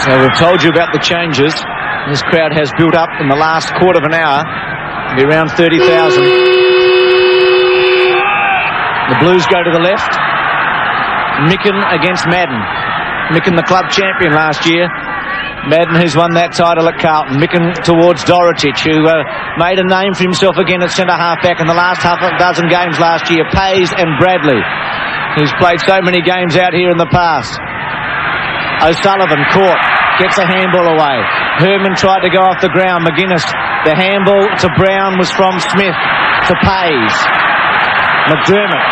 Now, we've told you about the changes. This crowd has built up in the last quarter of an hour. It'll be around 30,000. The Blues go to the left. Micken against Madden. Micken, the club champion last year. Madden, who's won that title at Carlton. Micken towards Dorotich, who made a name for himself again at centre-half back in the last half a dozen games last year. Pays and Bradley, who's played so many games out here in the past. O'Sullivan caught, gets a handball away. Herman tried to go off the ground. McGuinness, the handball to Brown was from Smith to Pays. McDermott,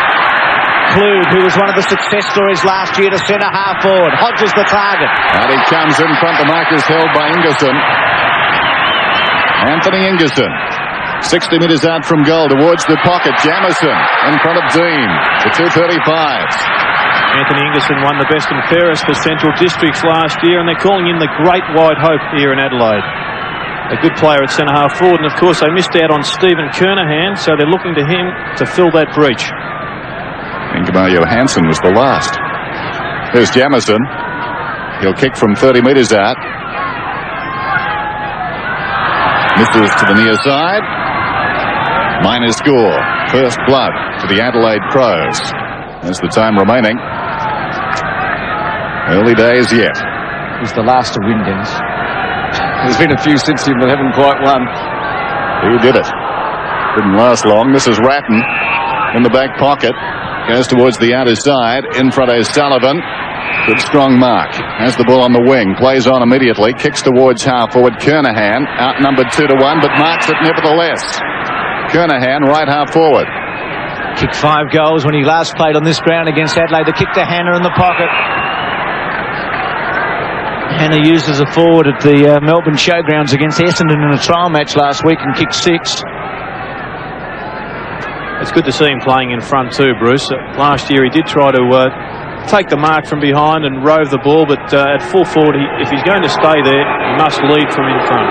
Kluge, who was one of the success stories last year, to centre-half forward. Hodges the target. Out he comes in front. The mark is held by Ingerson. Anthony Ingerson, 60 metres out from goal towards the pocket. Jamison in front of Dean. The 235s. Anthony Ingerson won the best and fairest for Central Districts last year, and they're calling him the Great White Hope here in Adelaide. A good player at centre-half forward, and of course they missed out on Stephen Kernahan, so they're looking to him to fill that breach. Ingemar Johansson was the last. Here's Jamison. He'll kick from 30 metres out. Misses to the near side. Minor score. First blood to the Adelaide Crows. There's the time remaining. Early days yet. He's the last to win, Dennis. There's been a few since him that haven't quite won. He did it. Didn't last long. This is Ratton in the back pocket. Goes towards the outer side. In front of Sullivan. Good strong mark. Has the ball on the wing. Plays on immediately. Kicks towards half forward. Kernahan outnumbered 2-1, but marks it nevertheless. Kernahan right half forward. Kicked 5 goals when he last played on this ground against Adelaide. The kick to Hannah in the pocket. Hannah used as a forward at the Melbourne Showgrounds against Essendon in a trial match last week and kicked 6. It's good to see him playing in front too, Bruce. Last year he did try to take the mark from behind and rove the ball, but at full forward, if he's going to stay there, he must lead from in front.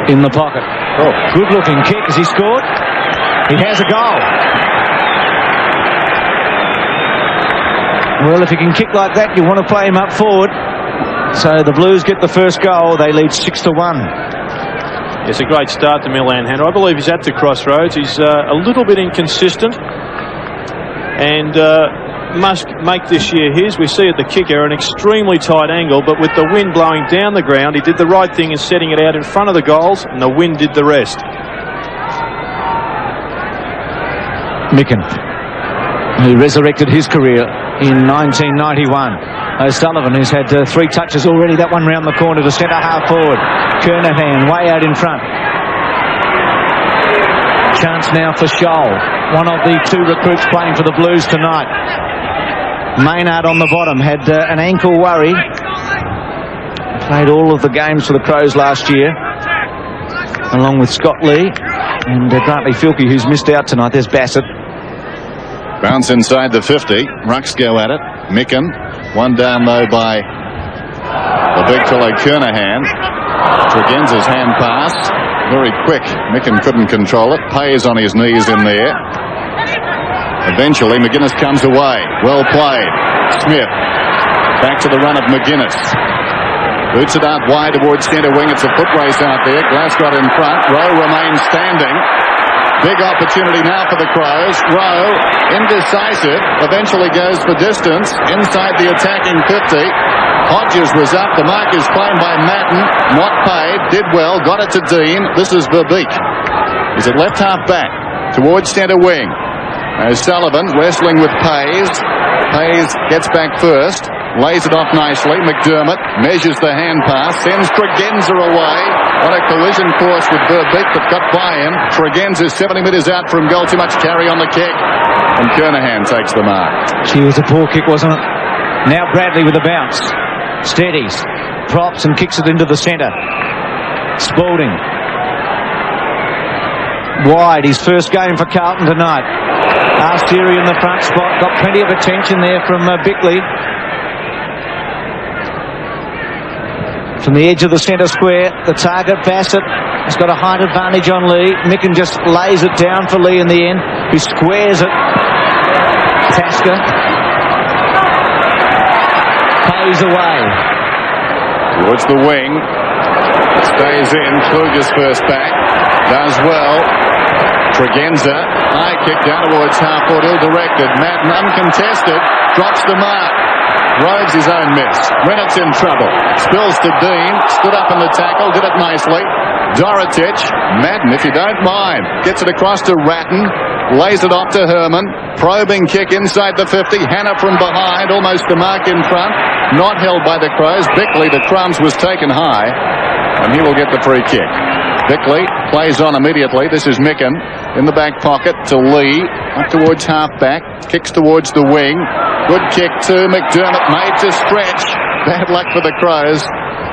In the pocket. Oh, good looking kick. Has he scored? He has a goal. Well, if he can kick like that, you want to play him up forward. So the Blues get the first goal. They lead 6-1. It's a great start to Milan Hannah. I believe he's at the crossroads. He's a little bit inconsistent and must make this year his. We see at the kicker an extremely tight angle, but with the wind blowing down the ground, he did the right thing in setting it out in front of the goals, and the wind did the rest. Micken, who resurrected his career in 1991. O'Sullivan, who's had 3 touches already. That one round the corner to centre-half forward. Kernahan way out in front. Chance now for Scholl, one of the 2 recruits playing for the Blues tonight. Maynard on the bottom had an ankle worry. Played all of the games for the Crows last year, along with Scott Lee and Grantley Filkey, who's missed out tonight. There's Bassett. Bounce inside the 50. Rucks go at it. Micken. One down though by the big fellow Kernahan. Tregenz's hand pass. Very quick. Micken couldn't control it. Pays on his knees in there. Eventually McGuinness comes away. Well played. Smith. Back to the run of McGuinness. Boots it out wide towards centre wing. It's a foot race out there. Glasgow in front. Rowe remains standing. Big opportunity now for the Crows. Rowe, indecisive, eventually goes for distance inside the attacking 50. Hodges was up. The mark is claimed by Madden. Not paid. Did well. Got it to Dean. This is Verbeek. He's at left half back towards centre wing. O'Sullivan wrestling with Pays. Pays gets back first. Lays it off nicely. McDermott measures the hand pass. Sends Tregenza away. On a collision course with Verbeek, but got by him. Tregenza is 70 metres out from goal. Too much carry on the kick. And Kernahan takes the mark. Gee, it was a poor kick, wasn't it? Now Bradley with a bounce. Steadies. Props and kicks it into the centre. Spalding. Wide. His first game for Carlton tonight. Arsteri in the front spot. Got plenty of attention there from Bickley. From the edge of the centre square, the target, Bassett, has got a height advantage on Lee. Micken just lays it down for Lee in the end, who squares it. Tasker. plays away. Towards the wing. Stays in. Kluger's first back. Does well. Tregenza. High kick down towards half-court. Ill-directed. Madden uncontested. Drops the mark. Roves his own miss. Rennett's in trouble. Spills to Dean. Stood up in the tackle. Did it nicely. Dorotic. Madden, if you don't mind. Gets it across to Ratton. Lays it off to Herman. Probing kick inside the 50. Hannah from behind. Almost the mark in front. Not held by the Crows. Bickley, the crumbs, was taken high. And he will get the free kick. Bickley plays on immediately. This is Micken in the back pocket to Lee. Up towards half-back. Kicks towards the wing. Good kick to McDermott. Made to stretch. Bad luck for the Crows.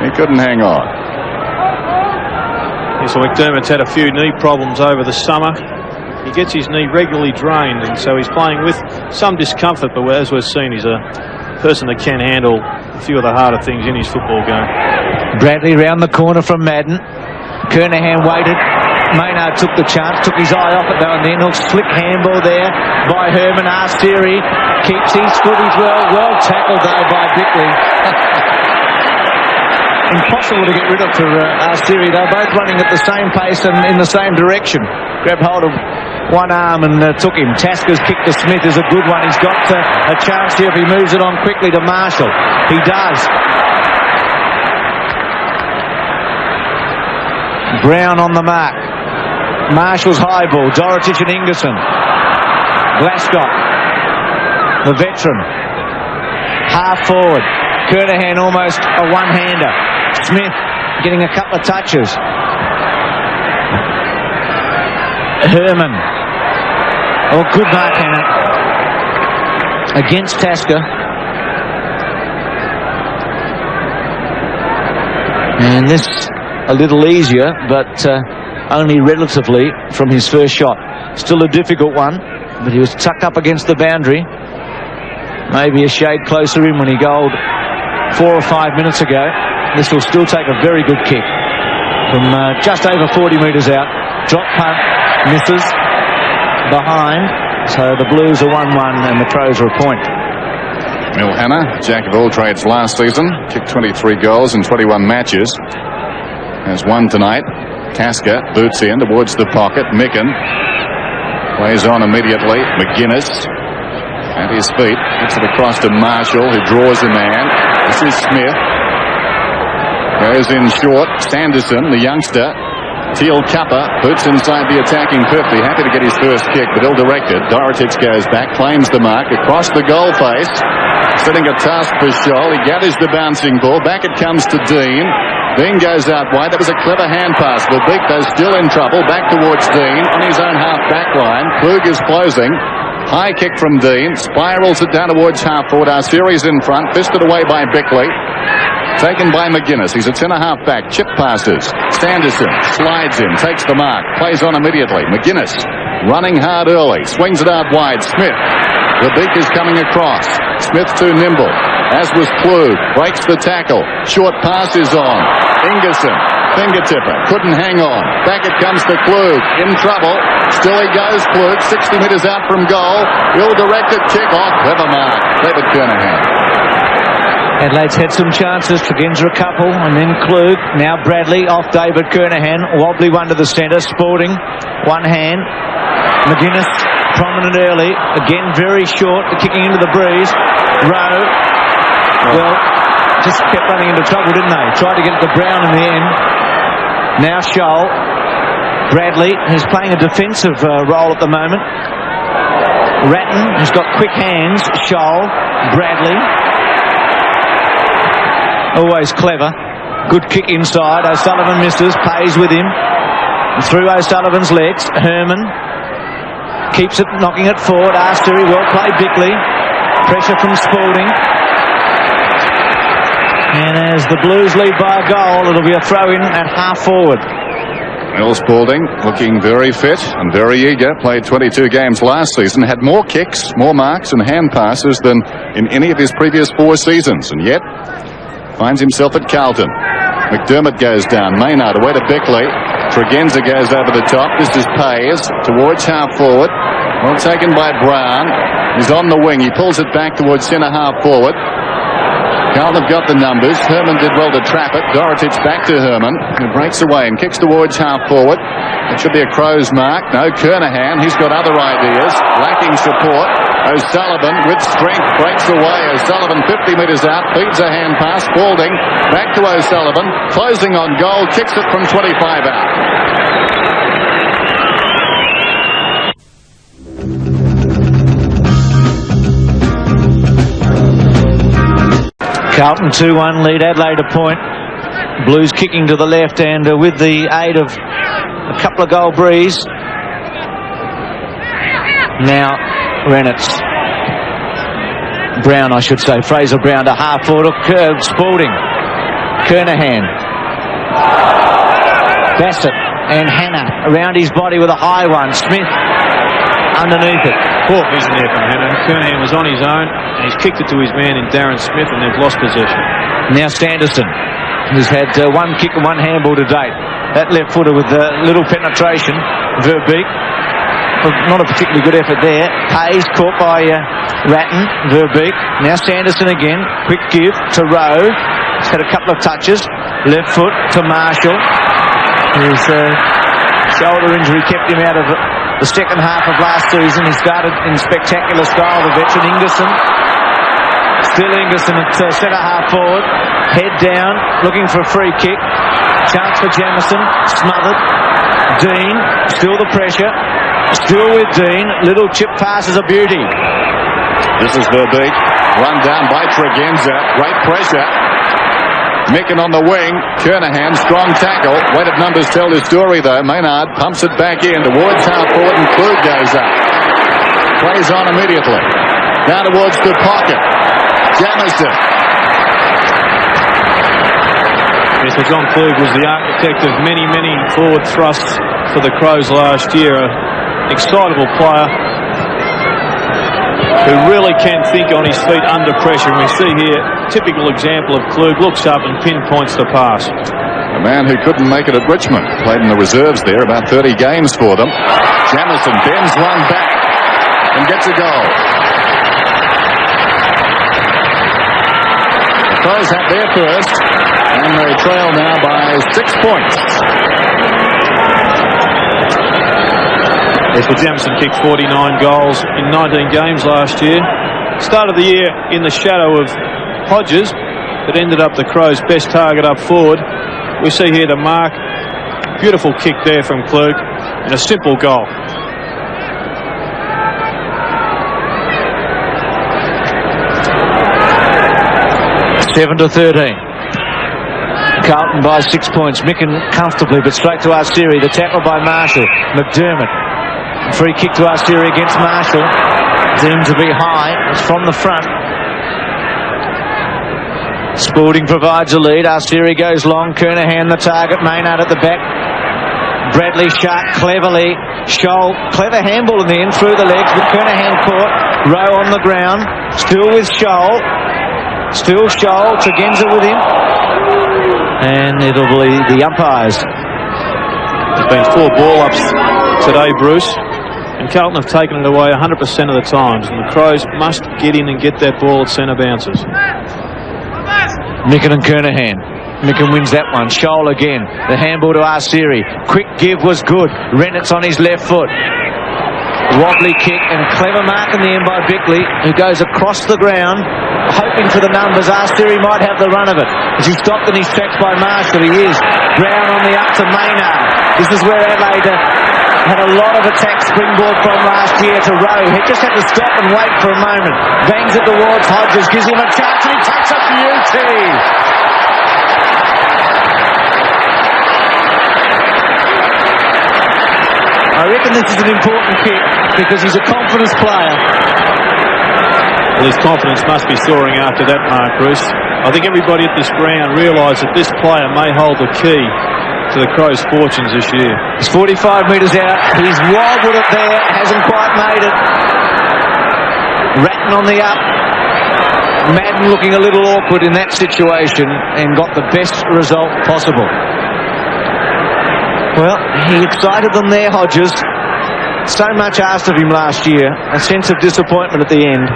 He couldn't hang on. So McDermott's had a few knee problems over the summer. He gets his knee regularly drained, and so he's playing with some discomfort, but as we've seen, he's a person that can handle a few of the harder things in his football game. Bradley round the corner from Madden. Kernahan waited. Maynard took the chance, took his eye off it though, and then a slick handball there by Herman. Arsteri keeps his footies well tackled though by Bickley. Impossible to get rid of for Arsteri. They're both running at the same pace and in the same direction. Grabbed hold of one arm and took him. Tasker's kick to Smith is a good one. He's got a chance here if he moves it on quickly to Marshall. He does. Brown on the mark. Marshall's high ball. Dorotic and Ingerson. Glascott, the veteran. Half forward. Kernahan almost a one-hander. Smith getting a couple of touches. Herman. Oh, good mark, Hannah. Against Tasker. And this a little easier, but only relatively from his first shot. Still a difficult one, but he was tucked up against the boundary. Maybe a shade closer in when he goaled 4 or 5 minutes ago. This will still take a very good kick from just over 40 metres out. Drop punt, misses behind. So the Blues are 1-1 and the Crows are a point. Mil Hannah, jack of all trades last season, kicked 23 goals in 21 matches. Has one tonight. Tasker boots in towards the pocket. Micken plays on immediately. McGuinness at his feet. Gets it across to Marshall, who draws a man. This is Smith. Goes in short. Sanderson, the youngster. Teal Cupper boots inside the attacking 50. Happy to get his first kick, but ill-directed. Dorotic goes back, claims the mark across the goal face. Setting a task for Scholl. He gathers the bouncing ball. Back it comes to Dean. Dean goes out wide. That was a clever hand pass. Verbeek, though, still in trouble. Back towards Dean on his own half-back line. Klug is closing. High kick from Dean. Spirals it down towards half-forward. Arsteri in front. Fisted away by Bickley. Taken by McGuinness. He's a centre-half back. Chip passes. Sanderson slides in. Takes the mark. Plays on immediately. McGuinness running hard early. Swings it out wide. Smith. Verbeek is coming across. Smith too nimble. As was Klug. Breaks the tackle. Short pass is on. Ingerson. Fingertipper. Couldn't hang on. Back it comes to Klug. In trouble. Still he goes, Klug. 60 metres out from goal. Ill-directed kick off. Clever mark. David Kernahan. Adelaide's had some chances. Tregenza a couple, and then Klug. Now Bradley off David Kernahan. Wobbly one to the centre. Sporting. One hand. McGuinness prominent early. Again very short. Kicking into the breeze. Rowe. Well, just kept running into trouble, didn't they? Tried to get it to Brown in the end. Now Scholl. Bradley, who's playing a defensive role at the moment. Ratton, who's got quick hands. Scholl. Bradley. Always clever. Good kick inside. O'Sullivan misses. Pays with him. Through O'Sullivan's legs. Herman keeps it, knocking it forward. Arsteri, well played Bickley. Pressure from Spalding. And as the Blues lead by a goal, it'll be a throw-in at half forward. Will Spalding looking very fit and very eager. Played 22 games last season. Had more kicks, more marks and hand passes than in any of his previous 4 seasons. And yet finds himself at Carlton. McDermott goes down. Maynard away to Bickley. Tregenza goes over the top. This is Pays towards half forward. Well taken by Brown. He's on the wing. He pulls it back towards centre half forward. Carlton have got the numbers. Herman did well to trap it. Dorotich back to Herman, who breaks away and kicks towards half forward. It should be a Crows mark. No, Kernahan. He's got other ideas. Lacking support. O'Sullivan with strength breaks away. O'Sullivan 50 metres out. Feeds a hand pass. Spalding back to O'Sullivan. Closing on goal. Kicks it from 25 out. Carlton 2-1 lead, Adelaide a point. Blues kicking to the left, and with the aid of a couple of goal breeze. Now Rennett's Brown, I should say, Fraser Brown to half forward. Spalding, Kernahan, Bassett and Hannah around his body with a high one. Smith underneath it. Poor vision there from Hannah. Kernahan was on his own, and he's kicked it to his man in Darren Smith, and they've lost possession. Now Sanderson, who's had one kick and one handball to date. That left footer with little penetration. Verbeek, not a particularly good effort there. Hayes caught by Ratton. Verbeek. Now Sanderson again. Quick give to Rowe. He's had a couple of touches. Left foot to Marshall. His shoulder injury kept him out of the second half of last season. He started in spectacular style, the veteran Ingerson. Still Ingerson at centre half forward. Head down, looking for a free kick. Chance for Jamison. Smothered. Dean, still the pressure. Still with Dean. Little chip pass is a beauty. This is Verbeek. Run down by Tregenza. Great pressure. Micken on the wing. Kernahan, strong tackle. Weighted numbers tell the story though. Maynard pumps it back in towards half forward, and Klug goes up. Plays on immediately. Down towards the pocket. Jamison. Yes, well, John Klug was the architect of many, many forward thrusts for the Crows last year. An excitable player who really can think on his feet under pressure. And we see here, typical example of Klug, looks up and pinpoints the pass. A man who couldn't make it at Richmond. Played in the reserves there, about 30 games for them. Jamison bends one back and gets a goal. The Crows have their first, and they trail now by 6 points. Yes, well, Jamison kicked 49 goals in 19 games last year. Started the year in the shadow of Hodges, but ended up the Crows' best target up forward. We see here the mark. Beautiful kick there from Klug, and a simple goal. Seven to 13. Carlton by 6 points. Micken comfortably, but straight to Arsteri. The tackle by Marshall. McDermott. Free kick to Arsteri against Marshall. Deemed to be high. It's from the front. Spalding provides a lead. Arsteri goes long. Kernahan the target. Maynard at the back. Bradley Shark cleverly. Scholl, clever handball in the end through the legs, but Kernahan caught. Rowe on the ground. Still with Scholl. Still Scholl. Tregenza with him. And it'll be the umpires. There's been 4 ball-ups today, Bruce, and Carlton have taken it away 100% of the times, and the Crows must get in and get that ball at centre bounces. Micken and Kernahan. Micken wins that one. Scholl again. The handball to Arsteri. Quick give was good. Rennett's on his left foot. Wobbly kick and clever mark in the end by Bickley, who goes across the ground, hoping for the numbers. Arsteri might have the run of it. As he's stopped in his tracks by Marshall, he is. Brown on the up to Maynard. This is where Adelaide had a lot of attack springboard from last year to Rowe. He just had to stop and wait for a moment. Bangs it towards Hodges, gives him a chance, and he takes a beauty. I reckon this is an important kick because he's a confidence player. Well, his confidence must be soaring after that mark, Bruce. I think everybody at this ground realise that this player may hold the key to the Crows' fortunes this year. He's 45 metres out. He's wobbled it there. Hasn't quite made it. Ratton on the up. Madden looking a little awkward in that situation and got the best result possible. Well, he excited them there, Hodges. So much asked of him last year. A sense of disappointment at the end.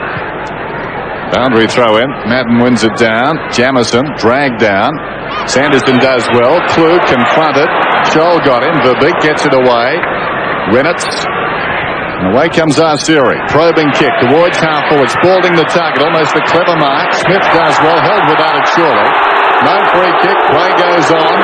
Boundary throw in. Madden wins it down. Jamison dragged down. Sanderson does well. Klug confronted. Scholl got him. Verbeek gets it away. Renitz. And away comes Arceri. Probing kick towards half forward. Spalding the target. Almost a clever mark. Smith does well. Held without it surely. No free kick. Play goes on.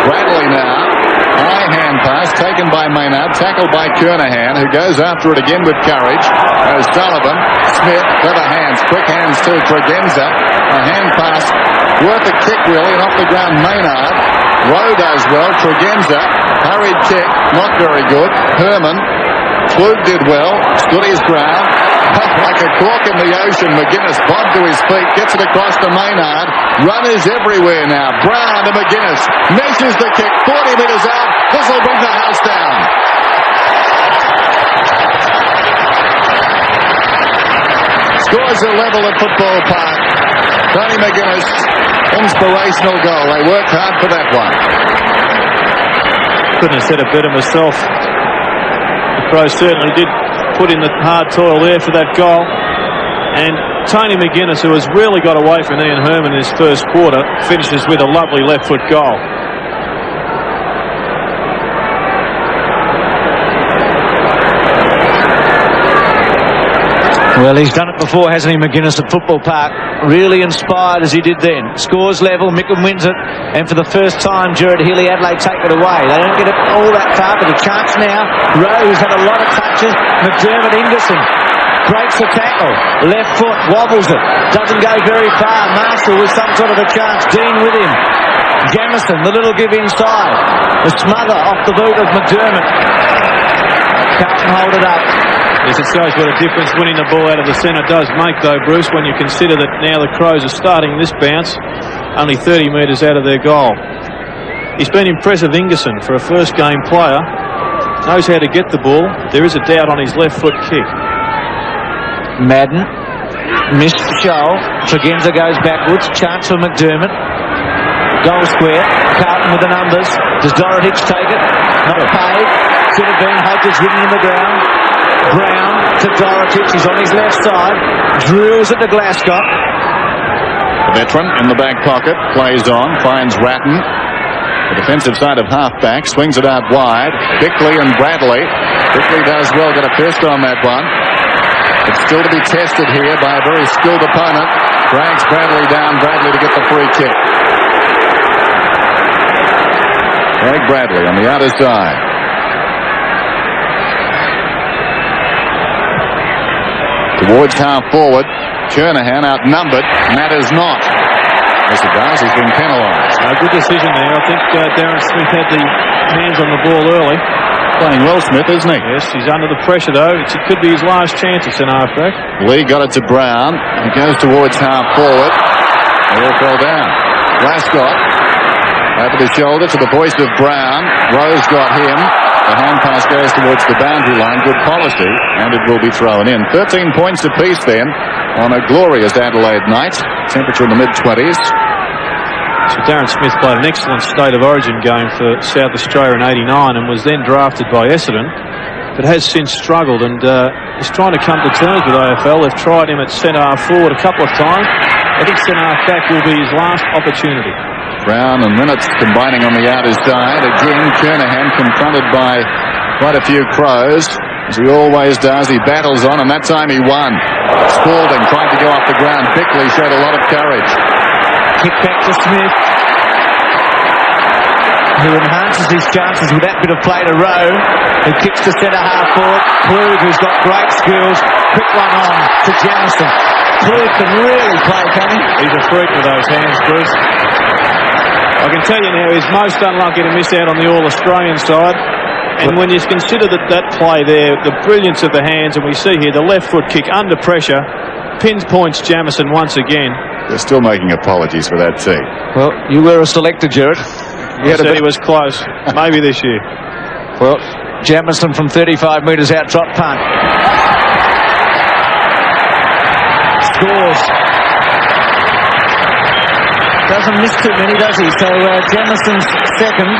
Bradley now. High hand pass taken by Maynard. Tackled by Kernahan, who goes after it again with courage. O'Sullivan. Smith. Clever hands. Quick hands to Tregenza. A hand pass. Worth a kick really. And off the ground Maynard. Rowe does well. Tregenza. Hurried kick. Not very good. Herman. Klug did well. Stood his ground. Like a cork in the ocean. McGuinness bobbed to his feet. Gets it across to Maynard. Runners everywhere now. Brown to McGuinness. Measures the kick. 40 metres out. This will bring the house down. Scores a level at Football Park. Tony McGuinness. Inspirational goal. They worked hard for that one. Couldn't have said it better myself. The Crows certainly did put in the hard toil there for that goal. And Tony McGuinness, who has really got away from Ian Herman in his first quarter, finishes with a lovely left foot goal. Well, he's done it before, hasn't he, McGuinness at Football Park? Really inspired as he did then. Scores level, Micken wins it, and for the first time, Gerard Healy, Adelaide take it away. They don't get it all that far, but a chance now. Rowe, who's had a lot of touches. McDermott, Ingerson breaks the tackle. Left foot, wobbles it. Doesn't go very far. Marshall with some sort of a chance. Dean with him. Jamison, the little give inside. The smother off the boot of McDermott. Carlton hold it up. Yes, it shows what a difference winning the ball out of the centre does make, though, Bruce, when you consider that now the Crows are starting this bounce only 30 metres out of their goal. He's been impressive, Ingerson, for a first-game player. Knows how to get the ball. There is a doubt on his left foot kick. Madden missed the shoal. Tregenza goes backwards. Chance for McDermott. Goal square. Carlton with the numbers. Does Dorotich take it? Not paid. Should have been. Hodges ridden in the ground. Brown to Dorotich. He's on his left side. Drills it to Glasgow. The veteran in the back pocket. Plays on. Finds Ratton. The defensive side of halfback. Swings it out wide. Bickley and Bradley. Bickley does well. Got a fist on that one. It's still to be tested here by a very skilled opponent. Drags Bradley down. Bradley to get the free kick. Greg Bradley on the outer side. Towards half forward. Kernahan outnumbered. Matters not. Yes, it does. He's been penalised. A good decision there. I think Darren Smith had the hands on the ball early. Playing well, Smith, isn't he? Yes, he's under the pressure, though. It could be his last chance at centre halfback. Lee got it to Brown. He goes towards half forward. They all fell down. Glasgow over the shoulder to the voice of Brown. Rose got him. The hand pass goes towards the boundary line. Good policy, and it will be thrown in. 13 points apiece then on a glorious Adelaide night. Temperature in the mid-20s. So Darren Smith played an excellent State of Origin game for South Australia in '89 and was then drafted by Essendon, but has since struggled and is trying to come to terms with AFL. They've tried him at centre half forward a couple of times. I think centre half back will be his last opportunity. Brown and Renitz combining on the outer side. Again, Kernahan confronted by quite a few Crows, as he always does. He battles on, and that time he won. Spalding tried to go off the ground. Bickley showed a lot of courage. Kick back to Smith, who enhances his chances with that bit of play to Rowe, who kicks to centre half forward. Klug, who's got great skills. Quick one on to Jamison. Klug can really play, can he? He's a freak with those hands, Bruce. I can tell you now, he's most unlucky to miss out on the All-Australian side. And when you consider that play there, the brilliance of the hands, and we see here the left foot kick under pressure, pinpoints Jamison once again. They're still making apologies for that tee. Well, you were a selector, Gerard. He said he was close. Maybe this year. Well, Jamison from 35 metres out, trot punt. Scores. Doesn't miss too many, does he? So Jamison's second,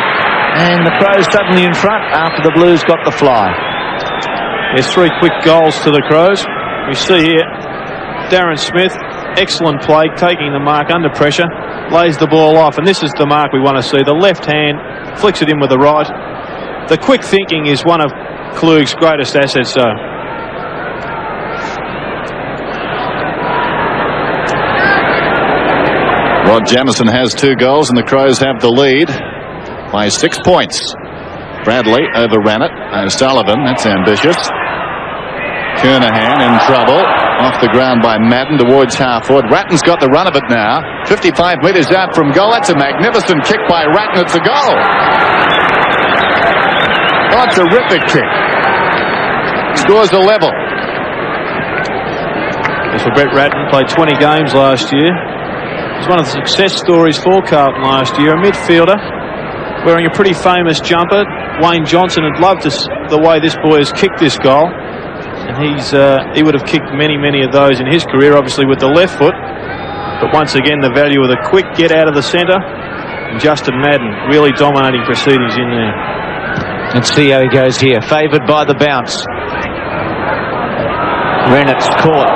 and the Crows suddenly in front after the Blues got the fly. There's 3 quick goals to the Crows. We see here Darren Smith excellent play, taking the mark under pressure, lays the ball off, and this is the mark we want to see. The left hand flicks it in with the right. The quick thinking is one of Klug's greatest assets, though. Rod Jamieson has 2 goals, and the Crows have the lead by 6 points. Bradley overran it. O'Sullivan, that's ambitious. Kernahan in trouble. Off the ground by Madden towards half forward. Ratton's got the run of it now. 55 metres out from goal. That's a magnificent kick by Ratton. It's a goal. Oh, a terrific kick. Scores a level. Yes, well, Brett Ratton played 20 games last year. It's one of the success stories for Carlton last year. A midfielder wearing a pretty famous jumper. Wayne Johnson had loved the way this boy has kicked this goal. And he would have kicked many of those in his career, obviously with the left foot. But once again, the value of the quick get out of the centre. And Justin Madden really dominating proceedings in there. Let's see how he goes here. Favoured by the bounce. Rennett's caught.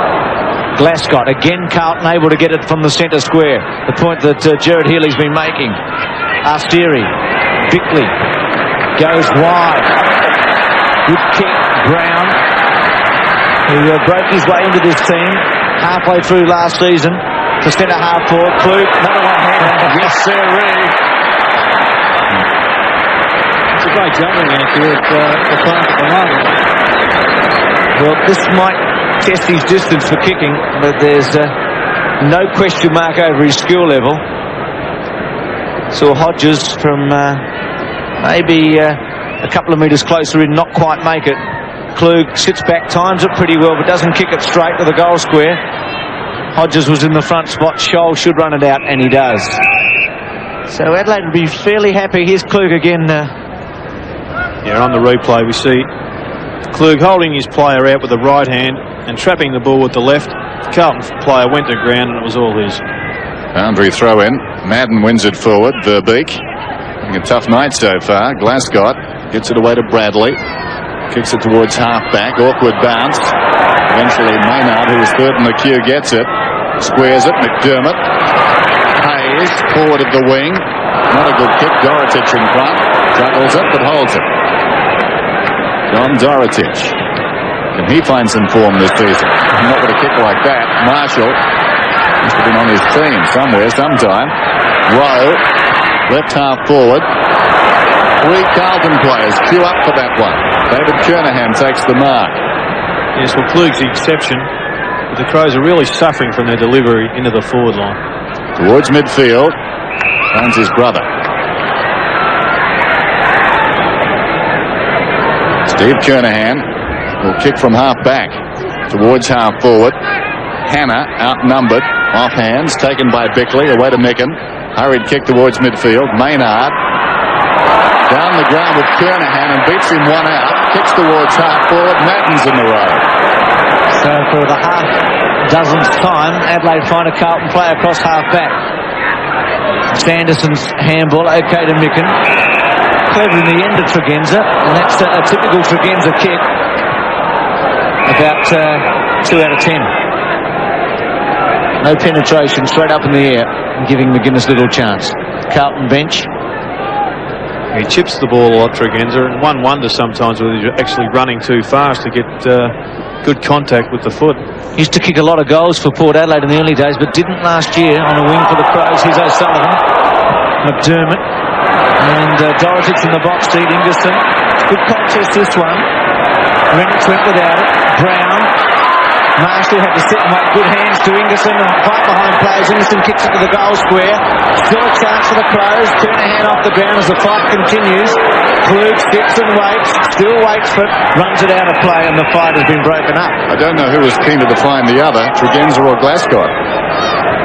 Glasgow again. Carlton able to get it from the centre square. The point that Gerard Healy's been making. Arsteri, Bickley goes wide. Good kick. Brown, who broke his way into this team halfway through last season, to centre half forward. Klug, another one-hander. Yes, sir. It's a great juggling out here at the park at the moment. Well, this might test his distance for kicking, but there's no question mark over his skill level. Saw Hodges from maybe a couple of metres closer in not quite make it. Klug sits back, times it pretty well, but doesn't kick it straight to the goal square. Hodges was in the front spot. Scholl should run it out, and he does. So Adelaide will be fairly happy. Here's Klug again. Yeah, on the replay we see Klug holding his player out with the right hand and trapping the ball with the left. The Carlton player went to ground and it was all his. Boundary throw in. Madden wins it forward. Verbeek having a tough night so far. Glasgow gets it away to Bradley. Kicks it towards half-back. Awkward bounce. Eventually Maynard, who was third in the queue, gets it. Squares it. McDermott. Hayes, forward of the wing. Not a good kick. Dorotich in front. Juggles it, but holds it. John Dorotich. Can he find some form this season? Not with a kick like that. Marshall must have been on his team somewhere, sometime. Rowe, left half forward. 3 Carlton players queue up for that one. David Kernahan takes the mark. Yes, well, Klug's the exception. But the Crows are really suffering from their delivery into the forward line. Towards midfield. Finds his brother. Steve Kernahan will kick from half-back towards half-forward. Hannah outnumbered. Off hands. Taken by Bickley. Away to Micken. Hurried kick towards midfield. Maynard. Down the ground with Kernahan and beats him one out. Kicks towards half-forward. Madden's in the road. So for the half-dozenth time, Adelaide find a Carlton player across half-back. Sanderson's handball, okay to Micken. Clever in the end of Tregenza, and that's a typical Tregenza kick. About 2 out of 10. No penetration, straight up in the air, and giving McGuinness little chance. Carlton bench. He chips the ball a lot, Tregenza, and one wonder sometimes whether he's actually running too fast to get good contact with the foot. Used to kick a lot of goals for Port Adelaide in the early days, but didn't last year on a wing for the Crows. Here's O'Sullivan, McDermott, and Dorotich in the box. Steve Ingerson. Good contest this one. Rennett's went without it. Brown. Marshall had to sit and wait. Good hands to Ingerson and fight behind players. Ingerson kicks it to the goal square. Still a chance for the Crows. Kernahan off the ground as the fight continues. Klug sits and waits. Still waits for it. Runs it out of play and the fight has been broken up. I don't know who was keen to define the other, Tregenza or Glasgow.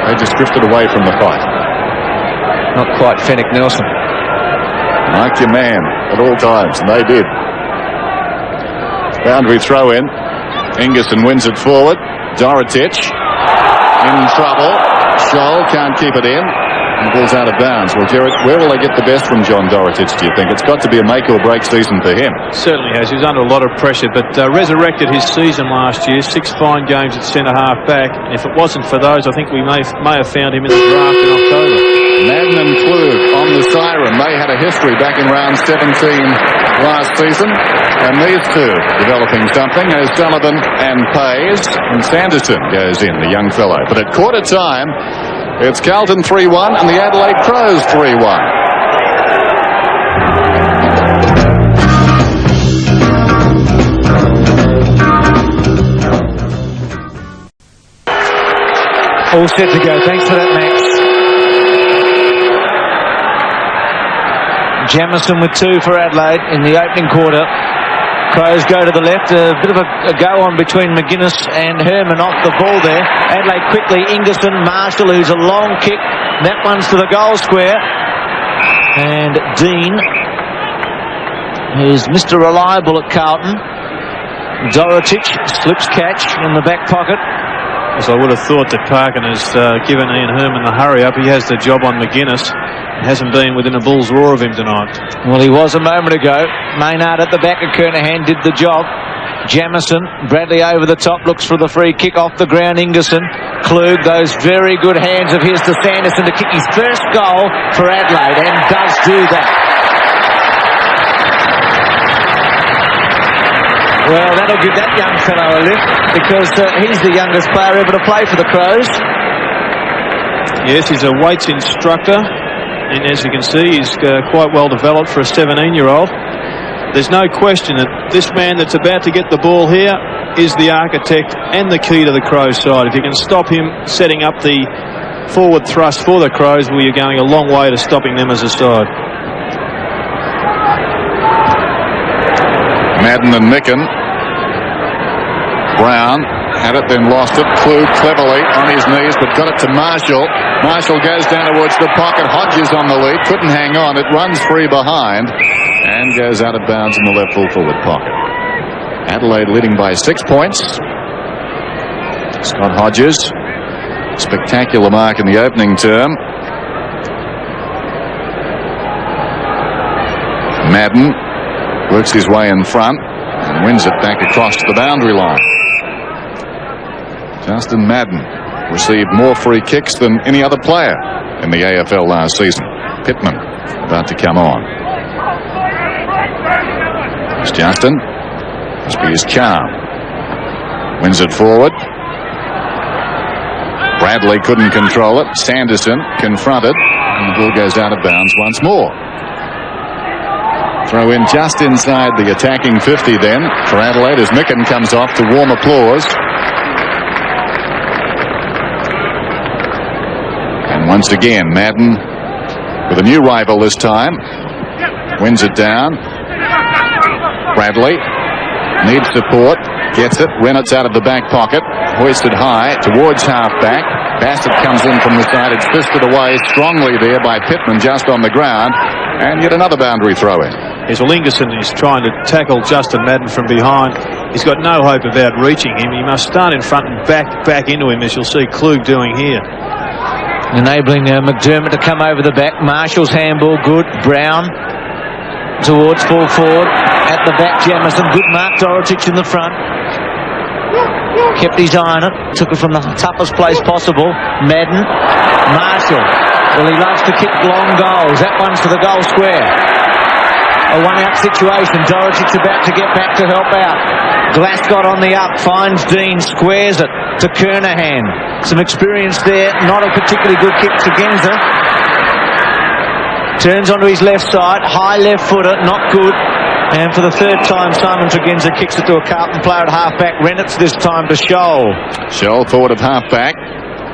They just drifted away from the fight. Not quite Fenwick Nelson. Mark your man at all times, and they did. Boundary throw in. Ingerson wins it forward. Dorotich in trouble. Scholl can't keep it in. And the ball's out of bounds. Well, Gerard, where will they get the best from John Dorotich, do you think? It's got to be a make-or-break season for him. Certainly has. He was under a lot of pressure, but resurrected his season last year. 6 fine games at centre-half back. And if it wasn't for those, I think we may have found him in the draft in October. Madden and Klug on the siren. They had a history back in round 17 last season. And these two developing something. O'Sullivan and Pays. And Sanderson goes in, the young fellow. But at quarter time, it's Carlton 3-1 and the Adelaide Crows 3-1. All set to go. Thanks for that, Max. Jamison with 2 for Adelaide in the opening quarter. Crows go to the left. A bit of a go-on between McGuinness and Herman off the ball there. Adelaide quickly. Ingerson, Marshall, who's a long kick. That one's to the goal square. And Dean, who's Mr. Reliable at Carlton. Dorotich slips catch in the back pocket. As I would have thought that Parkin has given Ian Herman the hurry up. He has the job on McGuinness. Hasn't been within a bull's roar of him tonight. Well, he was a moment ago. Maynard at the back of Kernahan did the job. Jamison, Bradley over the top, looks for the free kick off the ground. Ingerson, Klug, those very good hands of his to Sanderson to kick his first goal for Adelaide, and does do that. Well, that'll give that young fellow a lift, because he's the youngest player ever to play for the Crows. Yes, he's a weights instructor. And as you can see, he's quite well developed for a 17-year-old. There's no question that this man that's about to get the ball here is the architect and the key to the Crows side. If you can stop him setting up the forward thrust for the Crows, well, you're going a long way to stopping them as a side. Madden and Micken. Brown had it, then lost it. Klug cleverly on his knees, but got it to Marshall. Marshall goes down towards the pocket. Hodges on the lead, couldn't hang on. It runs free behind and goes out of bounds in the left full forward pocket. Adelaide leading by 6 points. Scott Hodges, spectacular mark in the opening term. Madden works his way in front and wins it back across the boundary line. Justin Madden received more free kicks than any other player in the AFL last season. Pittman about to come on. It's Justin. Must be his charm. Wins it forward. Bradley couldn't control it. Sanderson confronted, and the ball goes out of bounds once more. Throw in just inside the attacking 50 then for Adelaide as Micken comes off to warm applause. And once again, Madden with a new rival this time. Wins it down. Bradley needs support. Gets it. Rennett's out of the back pocket. Hoisted high towards half-back. Bassett comes in from the side. It's fisted away strongly there by Pittman just on the ground. And yet another boundary throw-in. Here's Ingerson. He's trying to tackle Justin Madden from behind. He's got no hope of outreaching him. He must start in front and back into him, as you'll see Klug doing here. Enabling McDermott to come over the back. Marshall's handball good. Brown towards full forward. At the back, Jamison. Good mark. Dorotich in the front. Kept his eye on it. Took it from the toughest place possible. Madden. Marshall. Well, he loves to kick long goals. That one's to the goal square. A one-out situation. Dorotich about to get back to help out. Glasgow on the up. Finds Dean. Squares it to Kernahan. Some experience there. Not a particularly good kick to Genza. Turns onto his left side. High left footer. Not good. And for the third time, Simon Tregenza kicks it to a Carlton player at half-back. Rennett's this time to Scholl. Scholl forward of half-back.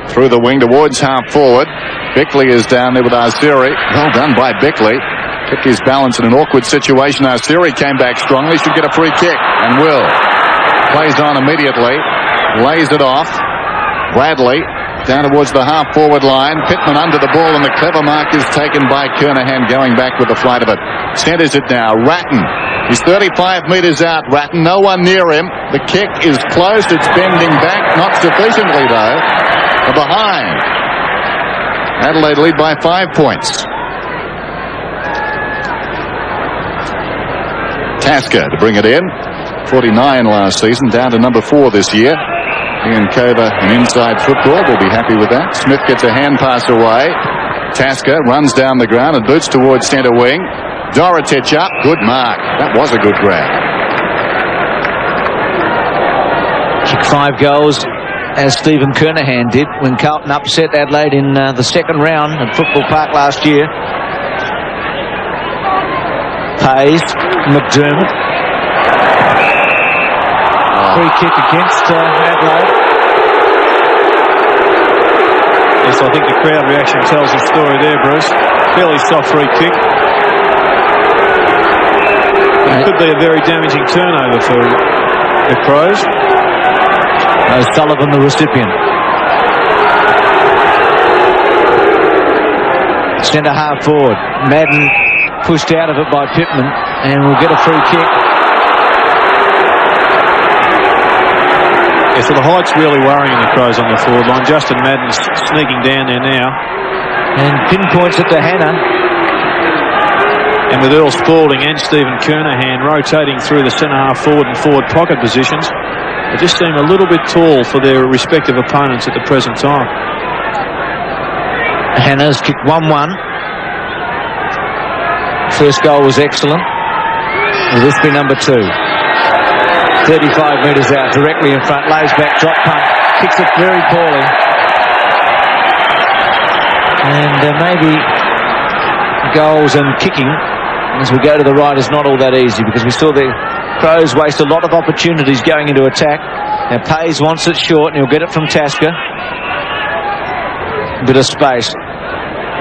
Through the wing towards half-forward. Bickley is down there with Arsiri. Well done by Bickley. Kept his balance in an awkward situation. Arsiri came back strongly. Should get a free kick. And will. Plays on immediately. Lays it off. Bradley down towards the half-forward line. Pittman under the ball, and the clever mark is taken by Kernahan, going back with the flight of it. Centres it now. Ratton. He's 35 metres out. Ratton, no one near him. The kick is close. It's bending back. Not sufficiently, though. Behind. Adelaide lead by 5 points. Tasker to bring it in. 49 last season, down to number 4 this year. Ian Cover in inside football will be happy with that. Smith gets a hand pass away. Tasker runs down the ground and boots towards centre wing. Dorotich up. Good mark. That was a good grab. Kicked 5 goals, as Stephen Kernahan did when Carlton upset Adelaide in the second round at Football Park last year. Hayes, McDermott. Free kick against Adelaide. Yes, I think the crowd reaction tells the story there, Bruce. Fairly soft free kick. It could be a very damaging turnover for the Crows. Sullivan the recipient. Centre half forward. Madden pushed out of it by Pittman and will get a free kick. Yeah, so the height's really worrying the Crows on the forward line. Justin Madden's sneaking down there now. And pinpoints it to Hannah. And with Earl Spalding and Stephen Kernahan rotating through the centre half forward and forward pocket positions, they just seem a little bit tall for their respective opponents at the present time. Hannah's kicked 1-1. First goal was excellent. Will this be number 2? 35 metres out, directly in front, lays back, drop punt, kicks it very poorly. And maybe goals and kicking as we go to the right is not all that easy, because we saw the Crows waste a lot of opportunities going into attack. Now Pays wants it short and he'll get it from Tasker. Bit of space.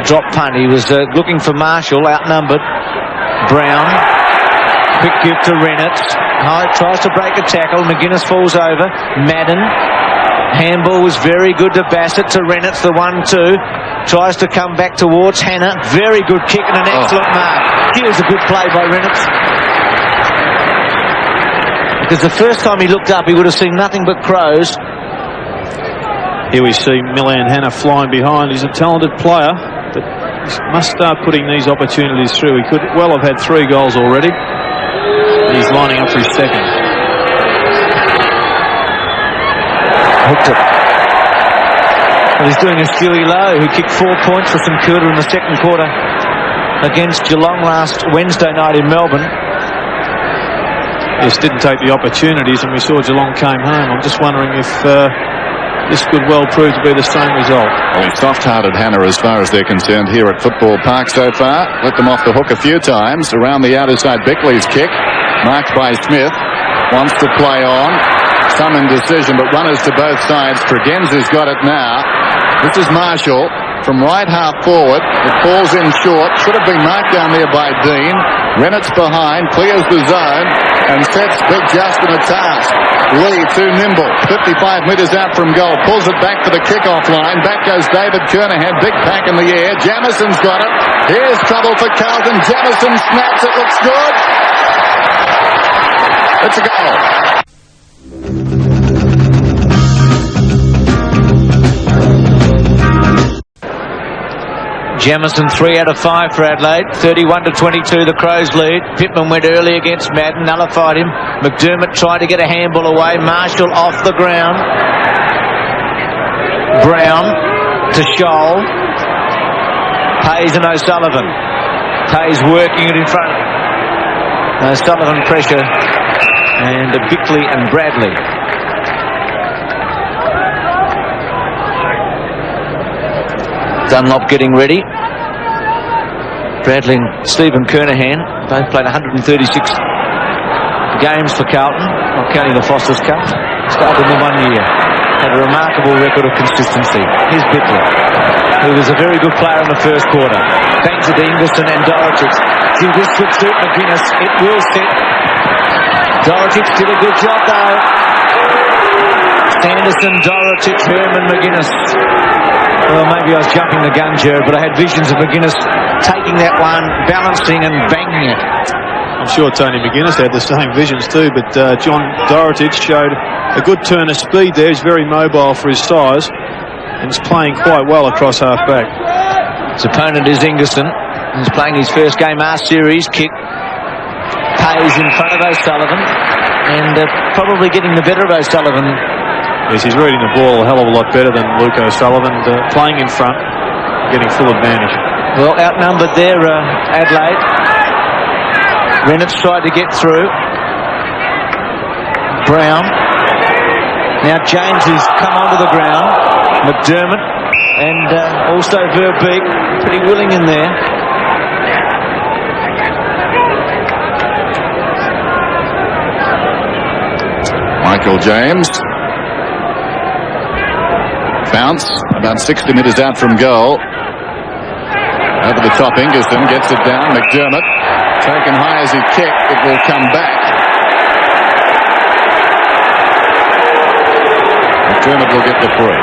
Drop punt. He was looking for Marshall, outnumbered. Brown. Quick give to Reynolds. Tries to break a tackle. McGuinness falls over. Madden. Handball was very good to Bassett, to Reynolds, the 1-2. Tries to come back towards Hannah. Very good kick and an excellent mark. Here's a good play by Reynolds. Because the first time he looked up, he would have seen nothing but Crows. Here we see Milan Hannah flying behind. He's a talented player, but he must start putting these opportunities through. He could well have had 3 goals already. He's lining up for his second. Hooked it. Well, he's doing a Stewie Lowe, who kicked 4 points for St Kilda in the second quarter against Geelong last Wednesday night in Melbourne. Just didn't take the opportunities, and we saw Geelong came home. I'm just wondering if this could well prove to be the same result. Well, soft-hearted Hannah as far as they're concerned here at Football Park so far. Let them off the hook a few times. Around the outer side, Bickley's kick. Marked by Smith. Wants to play on. Some indecision, but runners to both sides. Tregenz's got it now. This is Marshall from right half forward. It falls in short. Should have been marked down there by Dean. Reynolds behind, clears the zone and sets Big Justin a task. Lee too nimble, 55 metres out from goal, pulls it back to the kickoff line. Back goes David Kernahan, big pack in the air. Jamison's got it. Here's trouble for Carlton. Jamison snaps it, looks good. It's a goal. Jamison 3 out of 5 for Adelaide. 31-22 the Crows lead. Pittman went early against Madden, nullified him. McDermott tried to get a handball away. Marshall off the ground. Brown to Scholl. Hayes and O'Sullivan. Hayes working it in front. O'Sullivan pressure. And Bickley and Bradley. Dunlop getting ready. Bradley and Stephen Kernahan both played 136 games for Carlton, not counting the Foster's Cup. Started in the 1 year. Had a remarkable record of consistency. Here's Bickley, who was a very good player in the first quarter. Thanks to Ingleson and Dorotich. See, this should suit McGuinness. It will sit. Dorotich did a good job though. Anderson, Dorotich, Herman, McGuinness. Well, maybe I was jumping the gun, Jared, but I had visions of McGuinness taking that one, balancing and banging it. I'm sure Tony McGuinness had the same visions too, but John Dorotich showed a good turn of speed there. He's very mobile for his size and is playing quite well across half back. His opponent is Ingerson. He's playing his first game R-Series. Kick pays in front of O'Sullivan, and probably getting the better of O'Sullivan. Yes, he's reading the ball a hell of a lot better than Luke O'Sullivan, playing in front, getting full advantage. Well, outnumbered there, Adelaide. Reynolds tried to get through. Brown. Now James has come onto the ground. McDermott and also Verbeek, pretty willing in there. Michael James. Bounce about 60 metres out from goal. Over the top, Ingerson gets it down. McDermott taken high as he kicked. It will come back. McDermott will get the free.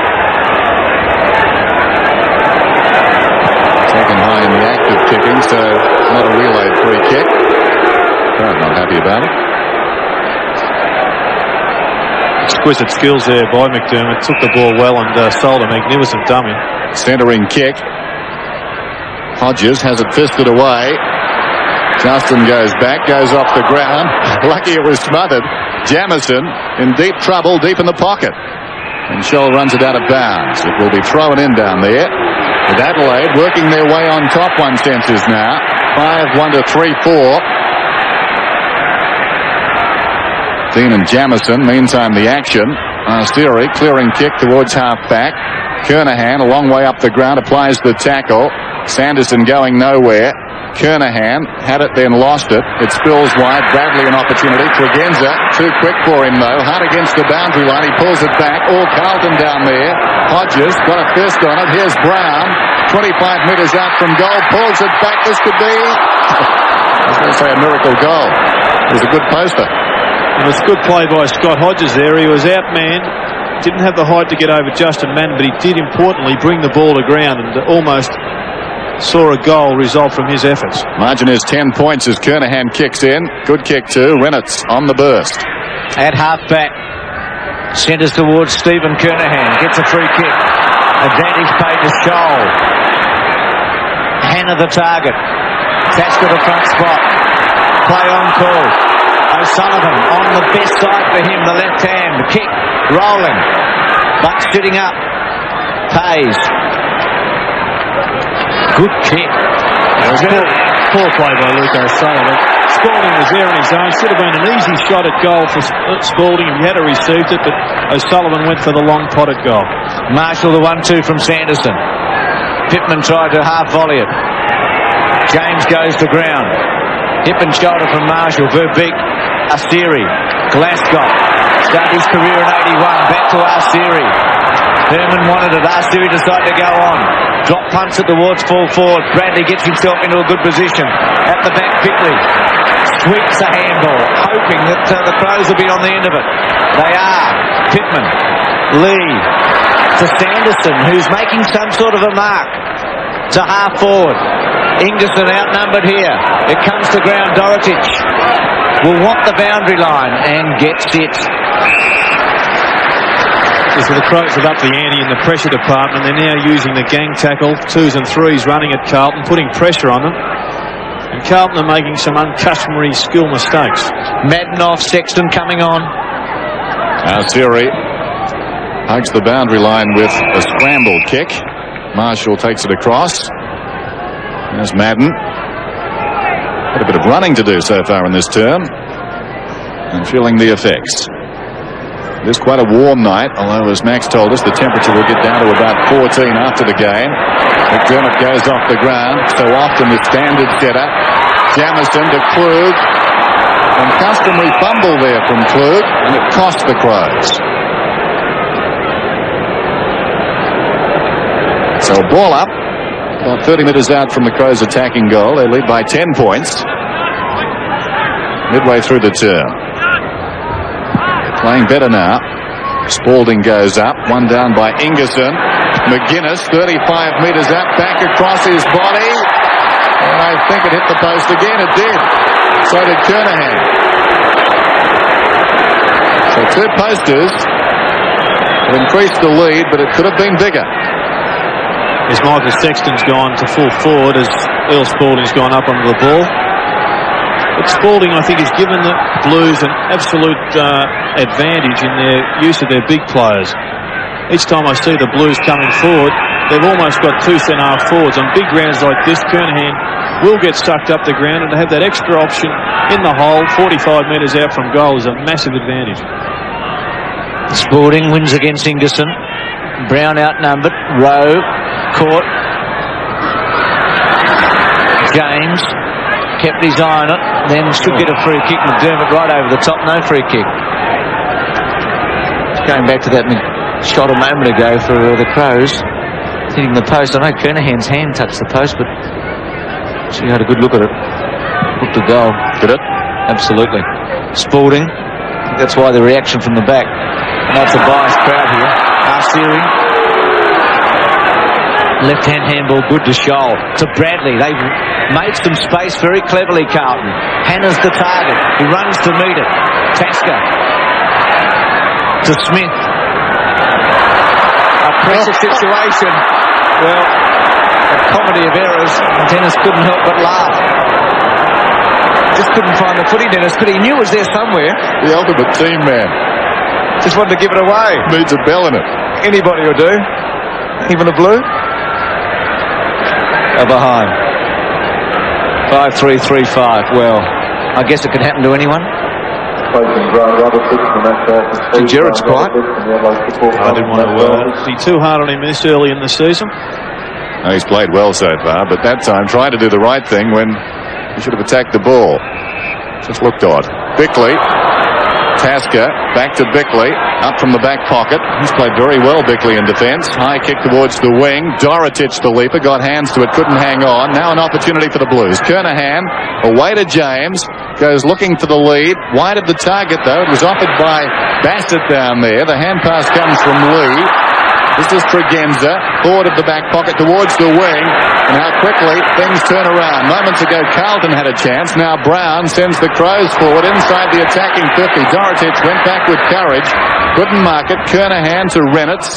Taken high in the act of kicking, so not a relay free kick. I'm not happy about it. Exquisite skills there by McDermott. Took the ball well and sold a magnificent dummy. Centering kick. Hodges has it fisted away. Justin goes back, goes off the ground. Lucky it was smothered. Jamison in deep trouble, deep in the pocket. And Scholl runs it out of bounds. It will be thrown in down there. With Adelaide working their way on top, one senses now. 5-1 to 3-4. Dean and Jamison, meantime the action. Arsteri clearing kick towards half-back. Kernahan a long way up the ground, applies the tackle. Sanderson going nowhere. Kernahan had it, then lost it. It spills wide. Bradley an opportunity. Tregenza too quick for him though. Hard against the boundary line. He pulls it back. All Carlton down there. Hodges got a fist on it. Here's Brown. 25 metres out from goal. Pulls it back. This could be, I was going to say, a miracle goal. It was a good poster. It was a good play by Scott Hodges there. He was outmanned. Didn't have the height to get over Justin Madden, but he did importantly bring the ball to ground and almost saw a goal result from his efforts. Margin is 10 points as Kernahan kicks in. Good kick too. Reynolds on the burst. At half-back. Centres towards Stephen Kernahan. Gets a free kick. Advantage paid to Scholl. Hannah the target. Attached to the front spot. Play on call. O'Sullivan on the best side for him, the left hand. The kick rolling. Buck sitting up. Pays. Good kick. Poor play by Luke O'Sullivan. Spalding was there on his own. Should have been an easy shot at goal for Spalding if he had received it, but O'Sullivan went for the long potted goal. Marshall the 1-2 from Sanderson. Pittman tried to half volley it. James goes to ground. Hip and shoulder from Marshall. Verbeek. Arsteri. Glasgow. Started his career in 81. Back to Arsteri. Herman wanted it. Arsteri decided to go on. Drop punts it towards full forward. Bradley gets himself into a good position. At the back, Bickley sweeps a handball, hoping that the Crows will be on the end of it. They are. Pittman. Lee. To Sanderson, who's making some sort of a mark. To half forward. Ingerson outnumbered here. It comes to ground. Dorotich will want the boundary line and gets it. So the Crows have upped the ante in the pressure department. They're now using the gang tackle, 2s and 3s running at Carlton, putting pressure on them. And Carlton are making some uncustomary skill mistakes. Madden off, Sexton coming on. Arsteri hugs the boundary line with a scramble kick. Marshall takes it across. There's Madden. Had a bit of running to do so far in this term. And feeling the effects. It is quite a warm night, although as Max told us, the temperature will get down to about 14 after the game. McDermott goes off the ground. So often the standard setup. Jamison to Klug. And customary fumble there from Klug, and it cost the Crows. So a ball up. About 30 metres out from the Crows' attacking goal. They lead by 10 points. Midway through the term. Playing better now. Spalding goes up. One down by Ingerson. McGuinness, 35 metres out. Back across his body. And I think it hit the post again. It did. So did Kernahan. So 2 posters have increased the lead, but it could have been bigger. as Michael Sexton's gone to full forward as Earl Spalding's gone up onto the ball. But Spalding, I think, has given the Blues an absolute advantage in their use of their big players. Each time I see the Blues coming forward, they've almost got two centre-half forwards. On big grounds like this, Kernahan will get sucked up the ground, and to have that extra option in the hole 45 metres out from goal is a massive advantage. Spalding wins against Ingerson. Brown outnumbered. Rowe caught. James kept his eye on it, then should get a free kick. McDermott right over the top, no free kick. Going back to that shot a moment ago for the Crows, hitting the post. I know Kernahan's hand touched the post, but she had a good look at it. Looked a goal. Did it? Absolutely. Spalding, I think that's why the reaction from the back. And that's a biased crowd here. Arsiri. Left-hand handball, good to Scholl. To Bradley. They made some space very cleverly, Carlton. Hannah's the target. He runs to meet it. Tasker. To Smith. A pressure situation. Well, a comedy of errors. Dennis couldn't help but laugh. Just couldn't find the footy, Dennis, but he knew it was there somewhere. The ultimate team man. Just wanted to give it away. Needs a bell in it. Anybody will do. Even a blue. Behind. 5-3-3-5. Well, I guess it could happen to anyone. Jared's quiet. I didn't want to be too hard on him this early in the season. No, he's played well so far, but that time tried to do the right thing when he should have attacked the ball. Just looked odd. Bickley. Tasker back to Bickley, up from the back pocket. He's played very well, Bickley, in defence. High kick towards the wing. Dorotich, the leaper, got hands to it, couldn't hang on. Now an opportunity for the Blues. Kernahan away to James, goes looking for the lead. Wide of the target, though. It was offered by Bassett down there. The hand pass comes from Lee. This is Tregenza, forward of the back pocket towards the wing, and how quickly things turn around. Moments ago, Carlton had a chance. Now Brown sends the Crows forward inside the attacking 50. Dorotich went back with courage, couldn't mark it. Kernahan to Reynolds.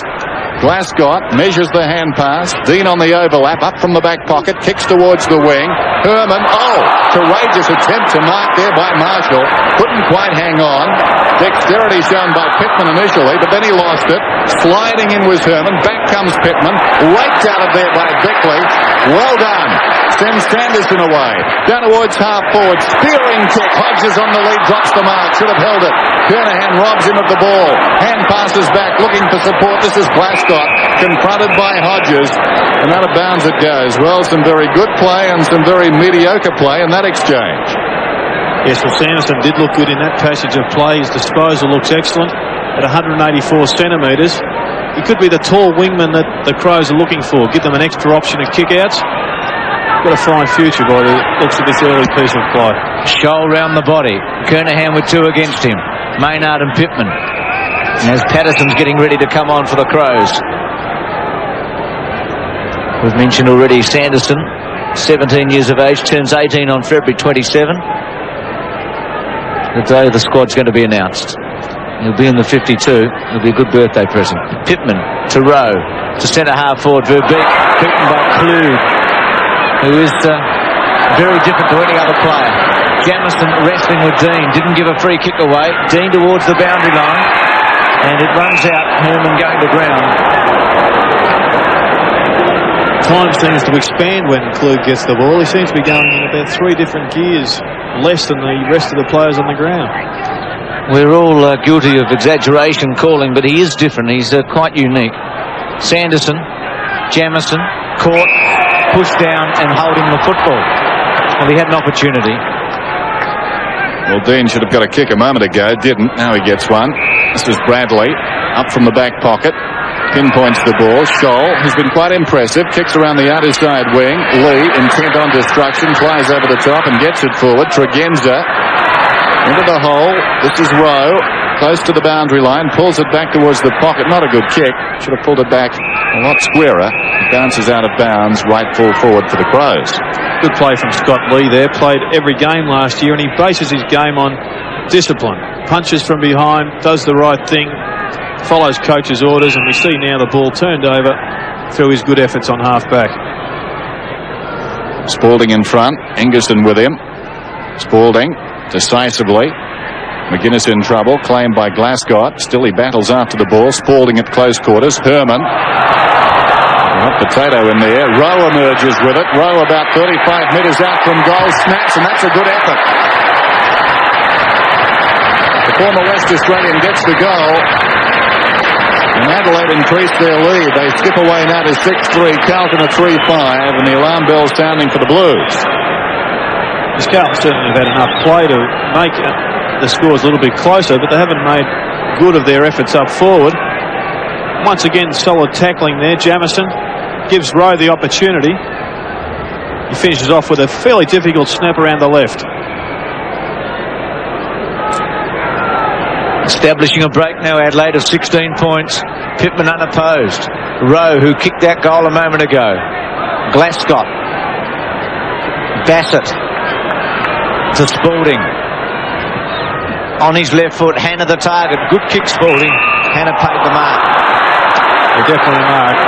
Glasgow measures the hand pass. Dean on the overlap, up from the back pocket, kicks towards the wing. Herman, courageous attempt to mark there by Marshall. Couldn't quite hang on. Dexterity shown by Pittman initially, but then he lost it. Sliding in was Herman. Back comes Pittman. Raked out of there by Bickley. Well done. Sends Sanderson away. Down towards half forward. Spearing kick. Hodges on the lead. Drops the mark. Should have held it. Kernahan robs him of the ball. Hand passes back. Looking for support. This is Glasgow. Confronted by Hodges. And out of bounds it goes. Well, some very good play and some very mediocre play in that exchange. Yes, well, Sanderson did look good in that passage of play. His disposal looks excellent at 184 centimetres. He could be the tall wingman that the Crows are looking for. Give them an extra option of kick-outs. Got a fine future by the looks of this early piece of play. Scholl round the body. Kernahan with two against him. Maynard and Pittman. And as Patterson's getting ready to come on for the Crows. We've mentioned already Sanderson, 17 years of age, turns 18 on February 27. The day the squad's going to be announced. He'll be in the 52. It'll be a good birthday present. Pittman to Rowe, to centre half forward Verbeek, beaten by Kluge, who is very different to any other player. Jamison wrestling with Dean, didn't give a free kick away. Dean towards the boundary line, and it runs out. Herman going to ground. Time seems to expand when Kluge gets the ball. He seems to be going in about 3 different gears less than the rest of the players on the ground. We're all guilty of exaggeration calling, but he is different. He's quite unique. Sanderson, Jamison, caught, pushed down and holding the football. Well, he had an opportunity. Well, Dean should have got a kick a moment ago, didn't. Now he gets one. This is Bradley, up from the back pocket. Pinpoints the ball. Scholl has been quite impressive. Kicks around the outer side wing. Lee, intent on destruction, flies over the top and gets it forward. Tregenza into the hole. This is Rowe, close to the boundary line. Pulls it back towards the pocket. Not a good kick. Should have pulled it back a lot squarer. It bounces out of bounds. Right full forward for the Crows. Good play from Scott Lee there. Played every game last year, and he bases his game on discipline. Punches from behind, does the right thing, follows coach's orders, and we see now the ball turned over through his good efforts on half-back. Spalding in front, Ingerson with him. Spalding decisively. McGuinness in trouble, claimed by Glasgow. Still he battles after the ball. Spalding at close quarters. Herman. Potato in there. Rowe emerges with it. Rowe about 35 metres out from goal. Snaps, and that's a good effort. The former West Australian gets the goal. And Adelaide increased their lead. They skip away now to 6-3. Carlton are 3-5, and the alarm bell's sounding for the Blues. Carlton certainly have had enough play to make the scores a little bit closer, but they haven't made good of their efforts up forward. Once again, solid tackling there. Jamieson gives Rowe the opportunity. He finishes off with a fairly difficult snap around the left. Establishing a break now, Adelaide, of 16 points. Pittman unopposed. Rowe, who kicked that goal a moment ago. Glasgow. Bassett to Spalding. On his left foot, Hannah the target. Good kick, Spalding. Hannah paid the mark. They definitely marked.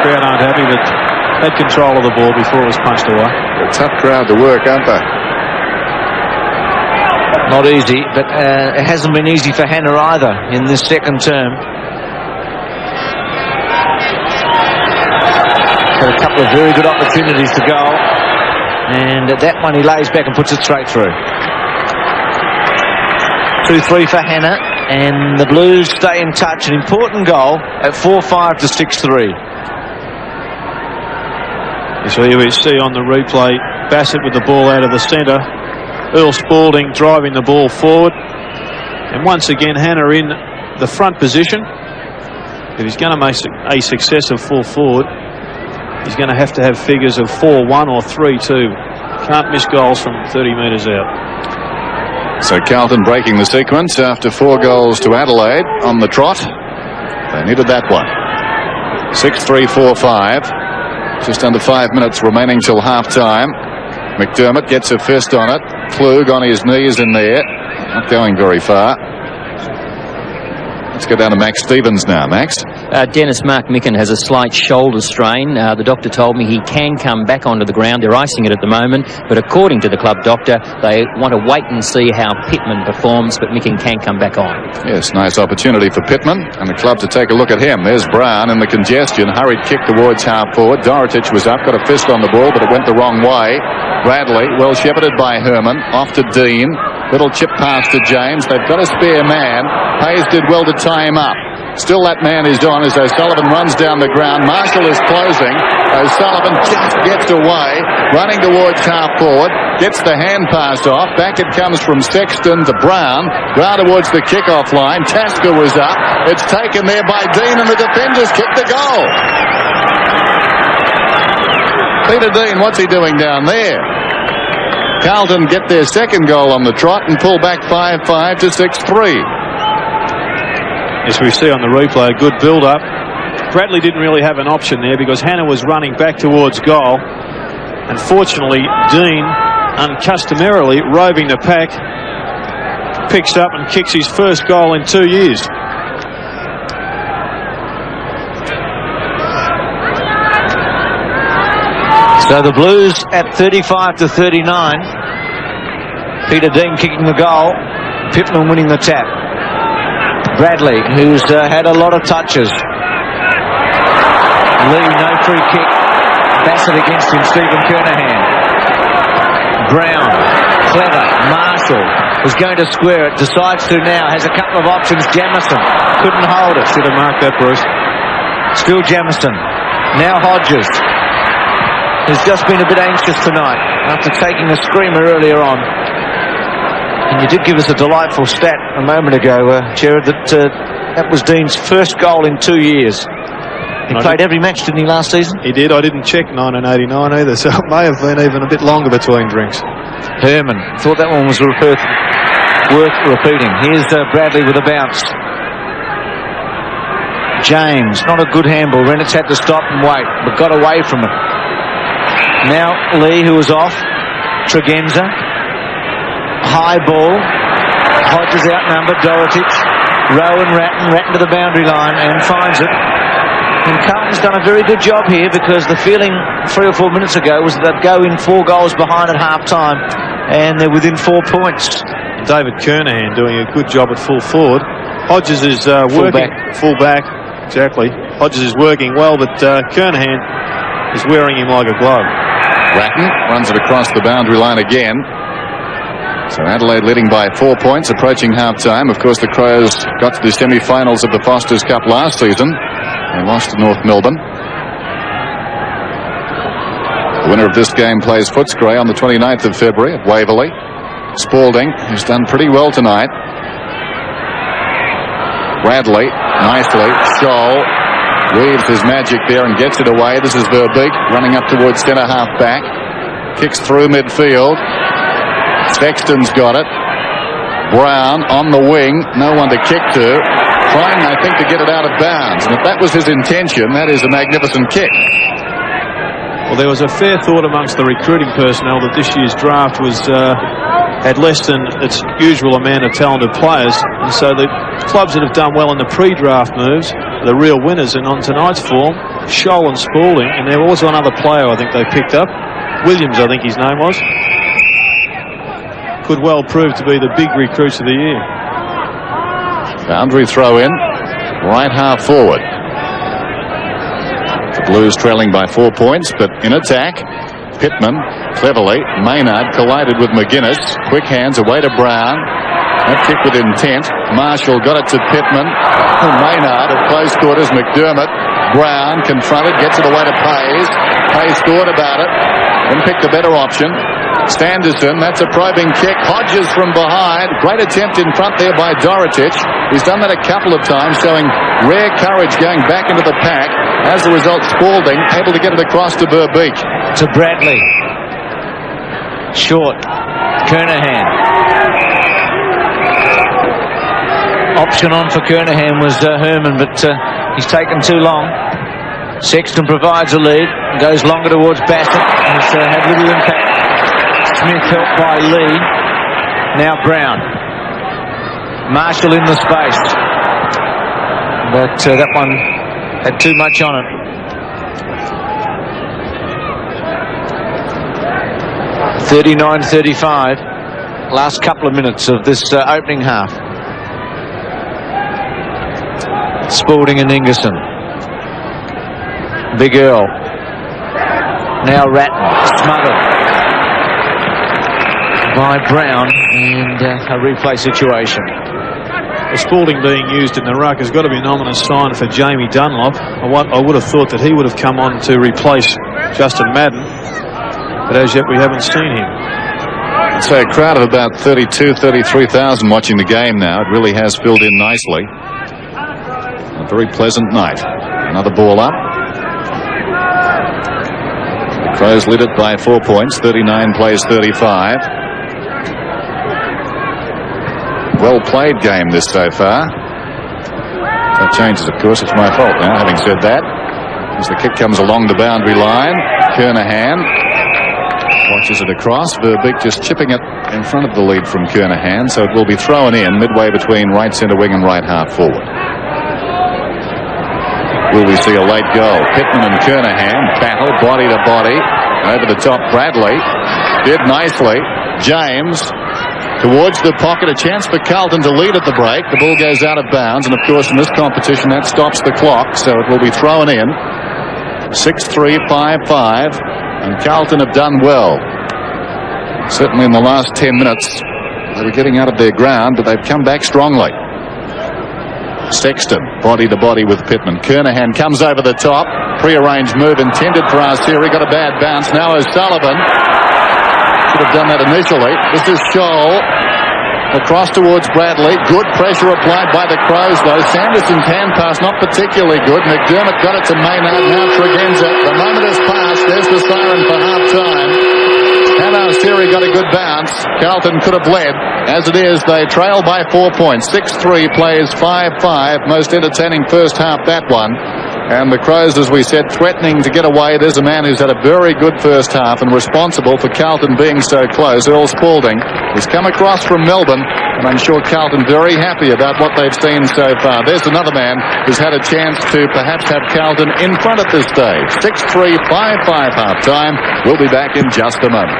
Crowd aren't happy, but had control of the ball before it was punched away. A tough crowd to work, aren't they? Not easy, but it hasn't been easy for Hannah either in this second term. Got a couple of very good opportunities to go, and at that one he lays back and puts it straight through. 2-3 for Hannah, and the Blues stay in touch. An important goal at 4-5 to 6-3. So here we see on the replay Bassett with the ball out of the centre. Earl Spalding driving the ball forward, and once again Hannah in the front position. If he's going to make a success of full forward, he's going to have figures of 4-1 or 3-2. Can't miss goals from 30 metres out. So Carlton breaking the sequence after 4 goals to Adelaide on the trot. They needed that one. 6-3, 4-5. Just under 5 minutes remaining till half-time. McDermott gets a fist on it. Klug on his knees in there. Not going very far. Let's go down to Max Stevens now. Max? Dennis, Mark Micken has a slight shoulder strain. The doctor told me he can come back onto the ground. They're icing it at the moment, but according to the club doctor, they want to wait and see how Pittman performs, but Micken can come back on. Yes, nice opportunity for Pittman and the club to take a look at him. There's Brown in the congestion. Hurried kick towards half forward. Dorotich was up, got a fist on the ball, but it went the wrong way. Bradley, well shepherded by Herman, off to Dean. Little chip pass to James. They've got a spare man. Hayes did well to tie him up. Still that man is on as O'Sullivan runs down the ground. Marshall is closing. O'Sullivan just gets away, running towards half forward, gets the hand pass off. Back it comes from Sexton to Brown. Brown towards the kickoff line. Tasker was up. It's taken there by Dean, and the defenders kick the goal. Peter Dean, what's he doing down there? Carlton get their second goal on the trot and pull back 5-5 to 6-3. As we see on the replay, a good build-up. Bradley didn't really have an option there because Hannah was running back towards goal. Unfortunately, Dean, uncustomarily roving the pack, picks up and kicks his first goal in 2 years. So the Blues at 35 to 39. Peter Dean kicking the goal. Pittman winning the tap. Bradley, who's had a lot of touches. Lee, no free kick. Bassett against him, Stephen Kernahan. Brown, clever. Marshall is going to square it. Decides to now. Has a couple of options. Jamieson couldn't hold it. Should have marked that, Bruce. Still Jamieson. Now Hodges. Has just been a bit anxious tonight after taking a screamer earlier on. And you did give us a delightful stat a moment ago, Jared, that was Dean's first goal in 2 years. He played every match, didn't he, last season? He did. I didn't check 1989 either, so it may have been even a bit longer between drinks. Herman, thought that one was worth repeating. Here's Bradley with a bounce. James, not a good handball. Rennett's had to stop and wait, but got away from it. Now Lee, who was off. Tregenza. High ball. Hodges outnumbered. Dorotich. Rowan Ratton to the boundary line and finds it. And Carlton's done a very good job here, because the feeling 3 or 4 minutes ago was that they'd go in 4 goals behind at half-time, and they're within 4 points. David Kernahan doing a good job at full forward. Hodges is working. Full back, exactly. Hodges is working well, but Kernahan is wearing him like a glove. Ratton runs it across the boundary line again. So Adelaide leading by 4 points, approaching half-time. Of course, the Crows got to the semi-finals of the Foster's Cup last season. They lost to North Melbourne. The winner of this game plays Footscray on the 29th of February at Waverley. Spalding, who's done pretty well tonight. Bradley, nicely. Scholl weaves his magic there and gets it away. This is Verbeek running up towards centre half back. Kicks through midfield. Sexton's got it. Brown on the wing. No one to kick to. Trying, I think, to get it out of bounds. And if that was his intention, that is a magnificent kick. Well, there was a fair thought amongst the recruiting personnel that this year's draft had less than its usual amount of talented players, and so the clubs that have done well in the pre-draft moves are the real winners. And on tonight's form, Scholl and Spalding, and there was one other player I think they picked up, Williams I think his name was, could well prove to be the big recruits of the year. Boundary throw in, right half forward. The Blues trailing by 4 points, but in attack. Pittman, cleverly, Maynard collided with McGuinness. Quick hands away to Brown. That kick with intent. Marshall got it to Pittman. Maynard at close quarters. McDermott. Brown confronted, gets it away to Pays. Pays thought about it, then picked the better option. Sanderson, that's a probing kick. Hodges from behind. Great attempt in front there by Dorotich. He's done that a couple of times, showing rare courage going back into the pack. As a result, Spalding able to get it across to Verbeek. To Bradley. Short. Kernahan. Option on for Kernahan was Herman, but he's taken too long. Sexton provides a lead. Goes longer towards Bassett. He's had little impact. Smith helped by Lee. Now Brown. Marshall in the space. But that one had too much on it. (39-35). Last couple of minutes of this opening half. Spalding and Ingerson. Big Earl. Now Ratton. Smothered by Brown, and a replay situation. The Spalding being used in the ruck has got to be an ominous sign for Jamie Dunlop. I would have thought that he would have come on to replace Justin Madden, but as yet we haven't seen him. So a crowd of about 33,000 watching the game now. It really has filled in nicely. A very pleasant night. Another ball up. The Crows lead it by 4 points. 39 plays 35. Well played game this so far. That changes, of course. It's my fault now, having said that. As the kick comes along the boundary line, Kernahan watches it across. Verbeek just chipping it in front of the lead from Kernahan, so it will be thrown in midway between right centre wing and right half forward. Will we see a late goal? Pittman and Kernahan battle body to body. Over the top, Bradley did nicely. James towards the pocket, a chance for Carlton to lead at the break. The ball goes out of bounds, and of course in this competition that stops the clock, so it will be thrown in. 6-3, 5-5, and Carlton have done well. Certainly in the last 10 minutes they were getting out of their ground, but they've come back strongly. Sexton, body to body with Pittman. Kernahan comes over the top. Pre-arranged move intended for Arceri. Got a bad bounce. Now O'Sullivan. Should have done that initially. This is Scholl. Across towards Bradley. Good pressure applied by the Crows, though. Sanderson's hand pass not particularly good. McDermott got it to Maynard. Now Tregenza. The moment has passed. There's the siren for half-time. And Arceri got a good bounce. Carlton could have led. As it is, they trail by 4 points. 6-3 plays 5-5. Most entertaining first half, that one. And the Crows, as we said, threatening to get away. There's a man who's had a very good first half and responsible for Carlton being so close. Earl Spalding has come across from Melbourne, and I'm sure Carlton very happy about what they've seen so far. There's another man who's had a chance to perhaps have Carlton in front at this stage. 6-3, 5-5 half time. We'll be back in just a moment.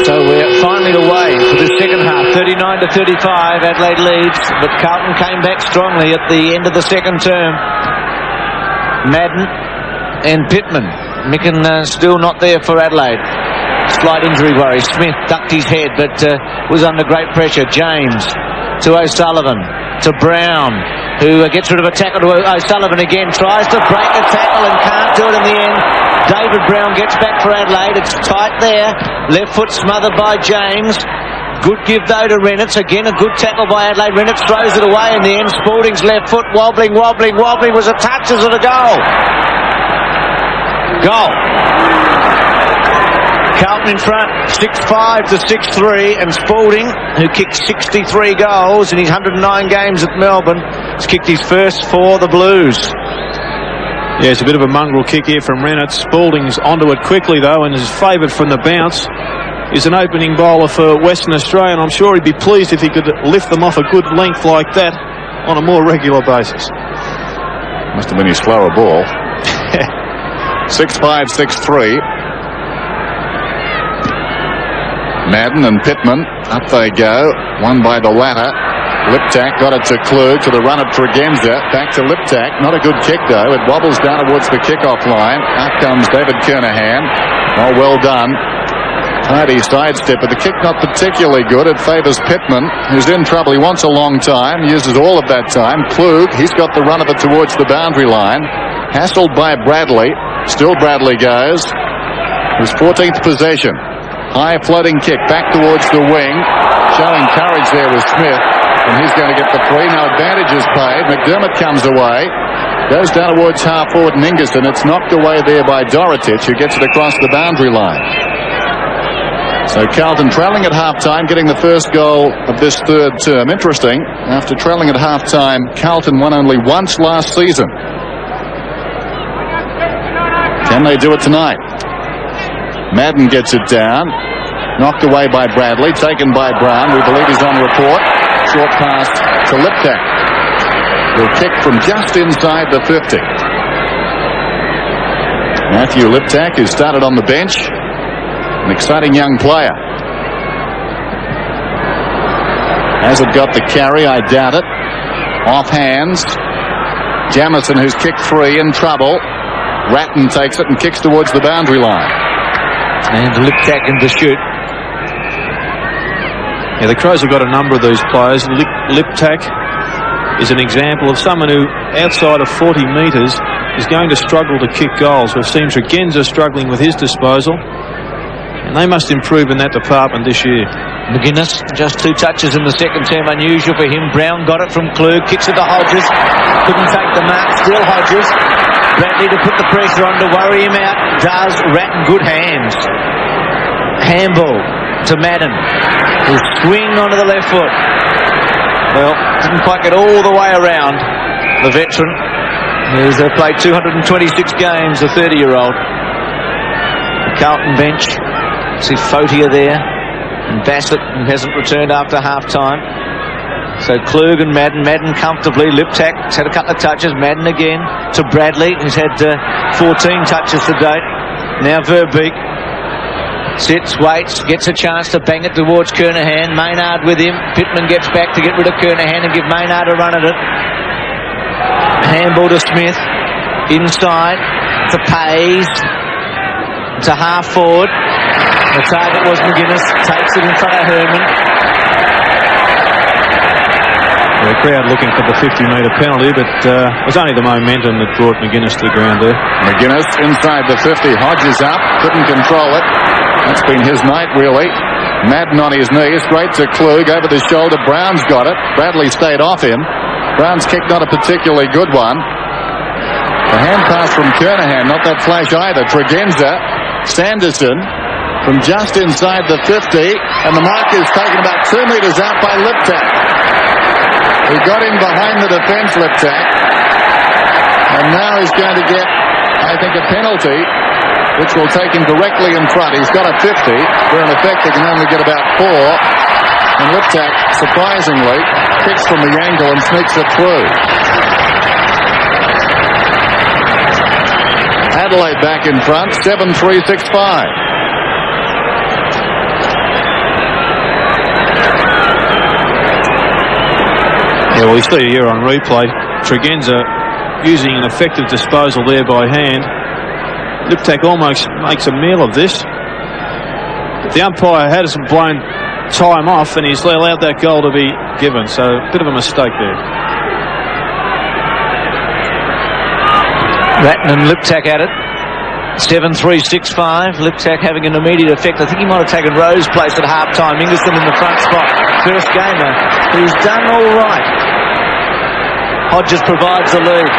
So we're finally away for the second half. 39-35, Adelaide leads, but Carlton came back strongly at the end of the second term. Madden and Pittman. Micken still not there for Adelaide. Slight injury worry. Smith ducked his head, but was under great pressure. James to O'Sullivan, to Brown, who gets rid of a tackle to O'Sullivan again, tries to break a tackle and can't do it in the end. David Brown gets back for Adelaide. It's tight there. Left foot smothered by James. Good give though to Reynolds. Again a good tackle by Adelaide. Reynolds throws it away in the end. Spalding's left foot wobbling. Was a touch. Is it a goal? Goal. Carlton in front, 6-5 to 6-3, and Spalding, who kicked 63 goals in his 109 games at Melbourne, has kicked his first for the Blues. Yeah, it's a bit of a mongrel kick here from Reynolds. Spalding's onto it quickly though, and his favourite from the bounce is an opening bowler for Western Australia, and I'm sure he'd be pleased if he could lift them off a good length like that on a more regular basis. Must have been his slower ball. 6-5, 6-3. Madden and Pittman, up they go. One by the latter. Liptak got it to Klug, to the run of Tregenza. Back to Liptak. Not a good kick, though. It wobbles down towards the kickoff line. Out comes David Kernahan. Oh, well done. Tidy sidestep, but the kick not particularly good. It favours Pittman, who's in trouble. He wants a long time. Uses all of that time. Klug, he's got the run of it towards the boundary line. Hassled by Bradley. Still Bradley goes. His 14th possession. High floating kick back towards the wing. Showing courage there with Smith. And he's going to get the free. Now advantage is paid. McDermott comes away. Goes down towards half forward and Ingerson. It's knocked away there by Dorotich, who gets it across the boundary line. So Carlton trailing at half-time, getting the first goal of this third term. Interesting. After trailing at half-time, Carlton won only once last season. Can they do it tonight? Madden gets it down. Knocked away by Bradley. Taken by Brown. We believe he's on report. Short pass to Liptak. Will kick from just inside the 50. Matthew Liptak, who started on the bench. An exciting young player. Has it got the carry? I doubt it. Off hands. Jamison, who's kicked three, in trouble. Ratton takes it and kicks towards the boundary line. And Liptak in to shoot. Yeah, the Crows have got a number of these players. Liptak is an example of someone who, outside of 40 metres, is going to struggle to kick goals. We've seen Tregenza struggling with his disposal, and they must improve in that department this year. McGuinness, just 2 touches in the second term, unusual for him. Brown got it from Klug, kicks it to Hodges. Couldn't take the mark, still Hodges. Bradley to put the pressure on to worry him out. Does. Ratton, good hands. Handball to Madden. He'll swing onto the left foot. Well, didn't quite get all the way around. The veteran, who's played 226 games, the 30-year-old. The Carlton bench. See Fotia there. And Bassett, who hasn't returned after half-time. So Klug and Madden. Madden comfortably. Liptak's had a couple of touches. Madden again to Bradley, who's had 14 touches to date. Now Verbeek. Sits, waits, gets a chance to bang it towards Kernahan. Maynard with him. Pittman gets back to get rid of Kernahan and give Maynard a run at it. Handball to Smith. Inside to Pays. To half forward. The target was McGuinness. Takes it in front of Herman. The crowd looking for the 50-metre penalty, but it was only the momentum that brought McGuinness to the ground there. McGuinness inside the 50. Hodges up. Couldn't control it. That's been his night, really. Madden on his knee. Straight to Klug. Over the shoulder. Brown's got it. Bradley stayed off him. Brown's kick not a particularly good one. The hand pass from Kernahan. Not that flash either. Tregenza. Sanderson. from just inside the 50, and the mark is taken about 2 metres out by Liptak. He got in behind the defence, Liptak, and now he's going to get, I think, a penalty, which will take him directly in front. He's got a 50, where in effect he can only get about 4, and Liptak, surprisingly, kicks from the angle and sneaks it through. Adelaide back in front, 7-3-6-5. Yeah, well, we see here on replay, Tregenza using an effective disposal there by hand. Liptak almost makes a meal of this. The umpire hasn't blown time off, and he's allowed that goal to be given, so a bit of a mistake there. Ratton and Liptak at it. 7-3-6-5. Liptak having an immediate effect. I think he might have taken Rowe's place at half-time. Ingerson in the front spot. First gamer. He's done all right. Hodges provides the lead.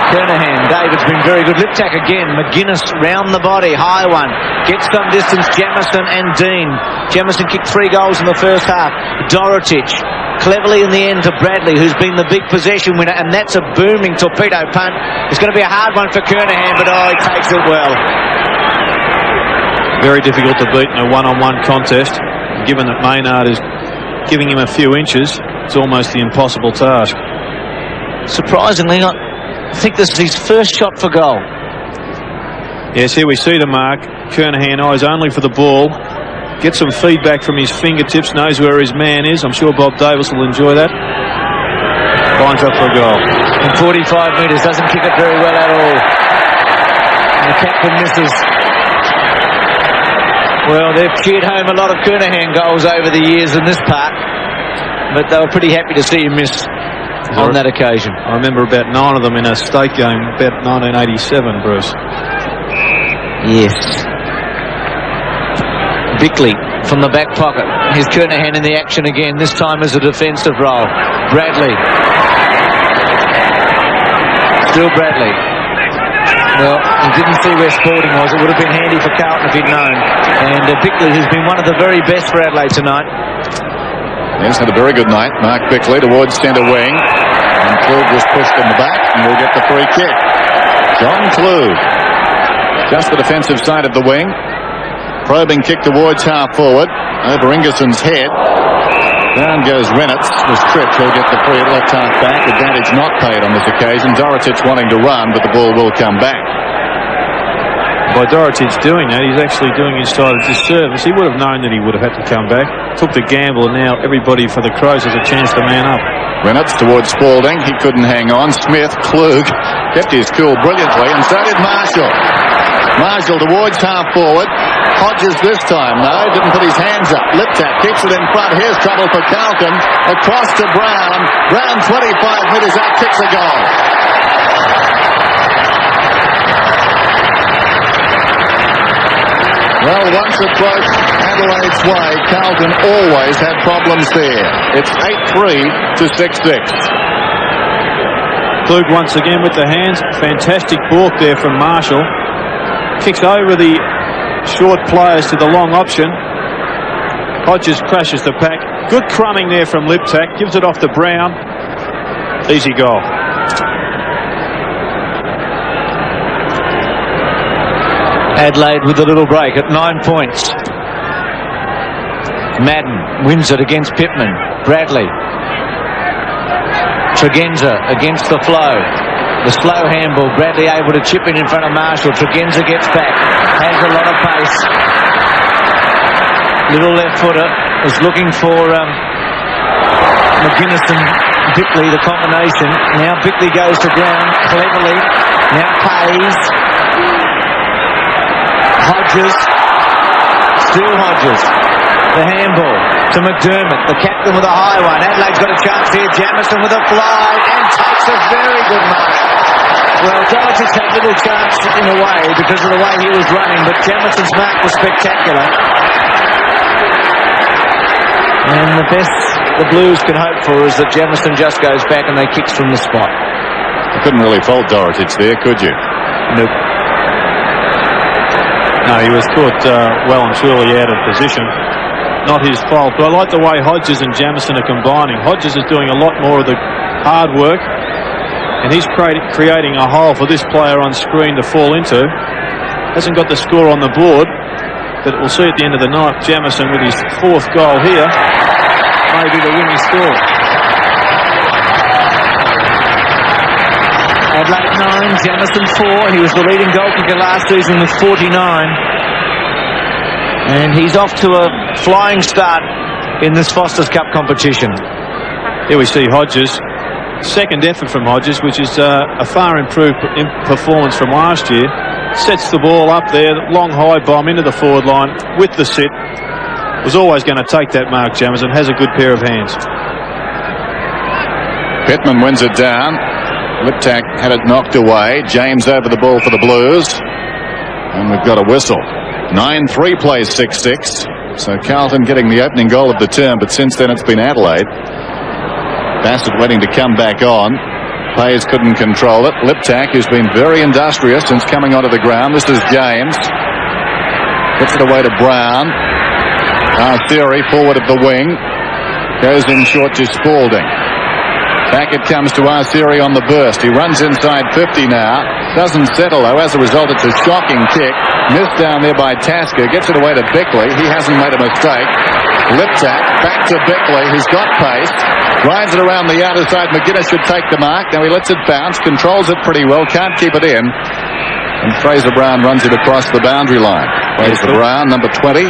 Kernahan, David's been very good. Liptak again. McGuinness round the body. High one. Gets some distance. Jamieson and Dean. Jamieson kicked 3 goals in the first half. Dorotich cleverly in the end to Bradley, who's been the big possession winner, and that's a booming torpedo punt. It's going to be a hard one for Kernahan, but he takes it well. Very difficult to beat in a one-on-one contest. Given that Maynard is giving him a few inches, it's almost the impossible task. Surprisingly, I think this is his first shot for goal. Yes, here we see the mark. Kernahan eyes only for the ball. Gets some feedback from his fingertips, knows where his man is. I'm sure Bob Davis will enjoy that. Lines up for a goal. And 45 metres, doesn't kick it very well at all. And the captain misses. Well, they've cheered home a lot of Kernahan goals over the years in this part, but they were pretty happy to see him miss on that occasion. I remember about 9 of them in a state game about 1987, Bruce. Yes. Bickley from the back pocket. Here's Kernahan in the action again, this time as a defensive role. Bradley. Still Bradley. Well, he didn't see where Spalding was. It would have been handy for Carlton if he'd known. And Bickley has been one of the very best for Adelaide tonight. Yes, had a very good night. Mark Bickley towards centre wing. And Klug was pushed in the back, and we'll get the free kick. John Klug. Just the defensive side of the wing. Probing kick towards half forward. Over Ingerson's head. Down goes Reynolds. Was tripped. He'll get the free at left half back. Advantage not paid on this occasion. Dorotich wanting to run, but the ball will come back. By Dorotich doing that, he's actually doing his side a disservice. He would have known that he would have had to come back. Took the gamble, and now everybody for the Crows has a chance to man up. Reynolds towards Spalding. He couldn't hang on. Smith, Klug, kept his cool brilliantly, and so did Marshall. Marshall towards half forward. Hodges this time, though, didn't put his hands up. Liptak kicks it in front. Here's trouble for Carlton. Across to Brown. Brown 25 metres out, kicks a goal. Well, once approached Adelaide's way, Carlton always had problems there. It's 8-3 to 6-6. Klug once again with the hands. Fantastic balk there from Marshall. Kicks over the short players to the long option. Hodges crashes the pack. Good crumbing there from Liptak. Gives it off to Brown. Easy goal. Adelaide with a little break at 9 points. Madden wins it against Pittman. Bradley. Tregenza against the flow. The slow handball. Bradley able to chip in front of Marshall. Tregenza gets back. Has a lot of pace. Little left footer. Is looking for McGuinness and Bickley, the combination. Now Bickley goes to ground cleverly. Now pays. Hodges. Still Hodges. The handball to McDermott. The captain with a high one. Adelaide's got a chance here. Jamieson with a fly and takes a very good mark. Well, Dorotich had little chance in a way because of the way he was running, but Jamison's mark was spectacular. And the best the Blues can hope for is that Jamieson just goes back and they kicks from the spot. You couldn't really fault Dorotich there, could you? Nope. No, he was caught well and truly out of position. Not his fault. But I like the way Hodges and Jamieson are combining. Hodges is doing a lot more of the hard work, and he's creating a hole for this player on screen to fall into. Hasn't got the score on the board, but we'll see at the end of the night. Jamieson with his 4th goal here, maybe the winning score. Adelaide 9, Jamieson 4. He was the leading goal kicker last season with 49. And he's off to a flying start in this Foster's Cup competition. Here we see Hodges. Second effort from Hodges, which is a far improved performance from last year. Sets the ball up there, long high bomb into the forward line with the sit. Was always going to take that mark, Jamieson. Has a good pair of hands. Pittman wins it down. Liptak had it knocked away. James over the ball for the Blues. And we've got a whistle. 9-3 plays 6-6. So Carlton getting the opening goal of the term, but since then it's been Adelaide. Bassett waiting to come back on. Hayes couldn't control it. Liptak, who's been very industrious since coming onto the ground. This is James. Puts it away to Brown. Theory forward of the wing. Goes in short to Spalding. Back it comes to Arceri on the burst. He runs inside 50 now. Doesn't settle though. As a result, it's a shocking kick. Missed down there by Tasker. Gets it away to Bickley. He hasn't made a mistake. Liptak back to Bickley, who's got pace. Drives it around the outer side. McGuinness should take the mark. Now he lets it bounce. Controls it pretty well. Can't keep it in. And Fraser Brown runs it across the boundary line. Fraser Brown, number 20.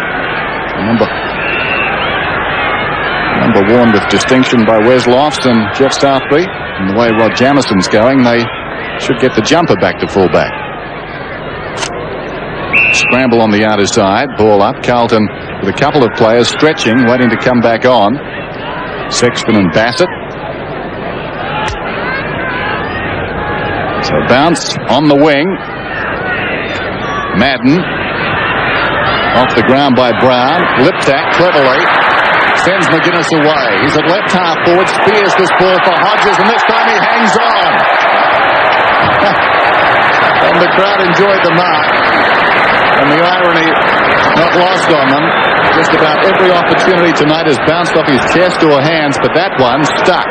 Number worn with distinction by Wes Lofts and Jeff Southby. And the way Rod Jamison's going, they should get the jumper back to fullback. Scramble on the outer side. Ball up. Carlton with a couple of players stretching, waiting to come back on. Sexton and Bassett. So bounce on the wing. Madden. Off the ground by Brown. Liptak cleverly sends McGuinness away. He's at left half forward. Spears this ball for Hodges, and this time he hangs on. And the crowd enjoyed the mark. And the irony not lost on them. Just about every opportunity tonight has bounced off his chest or hands, but that one stuck.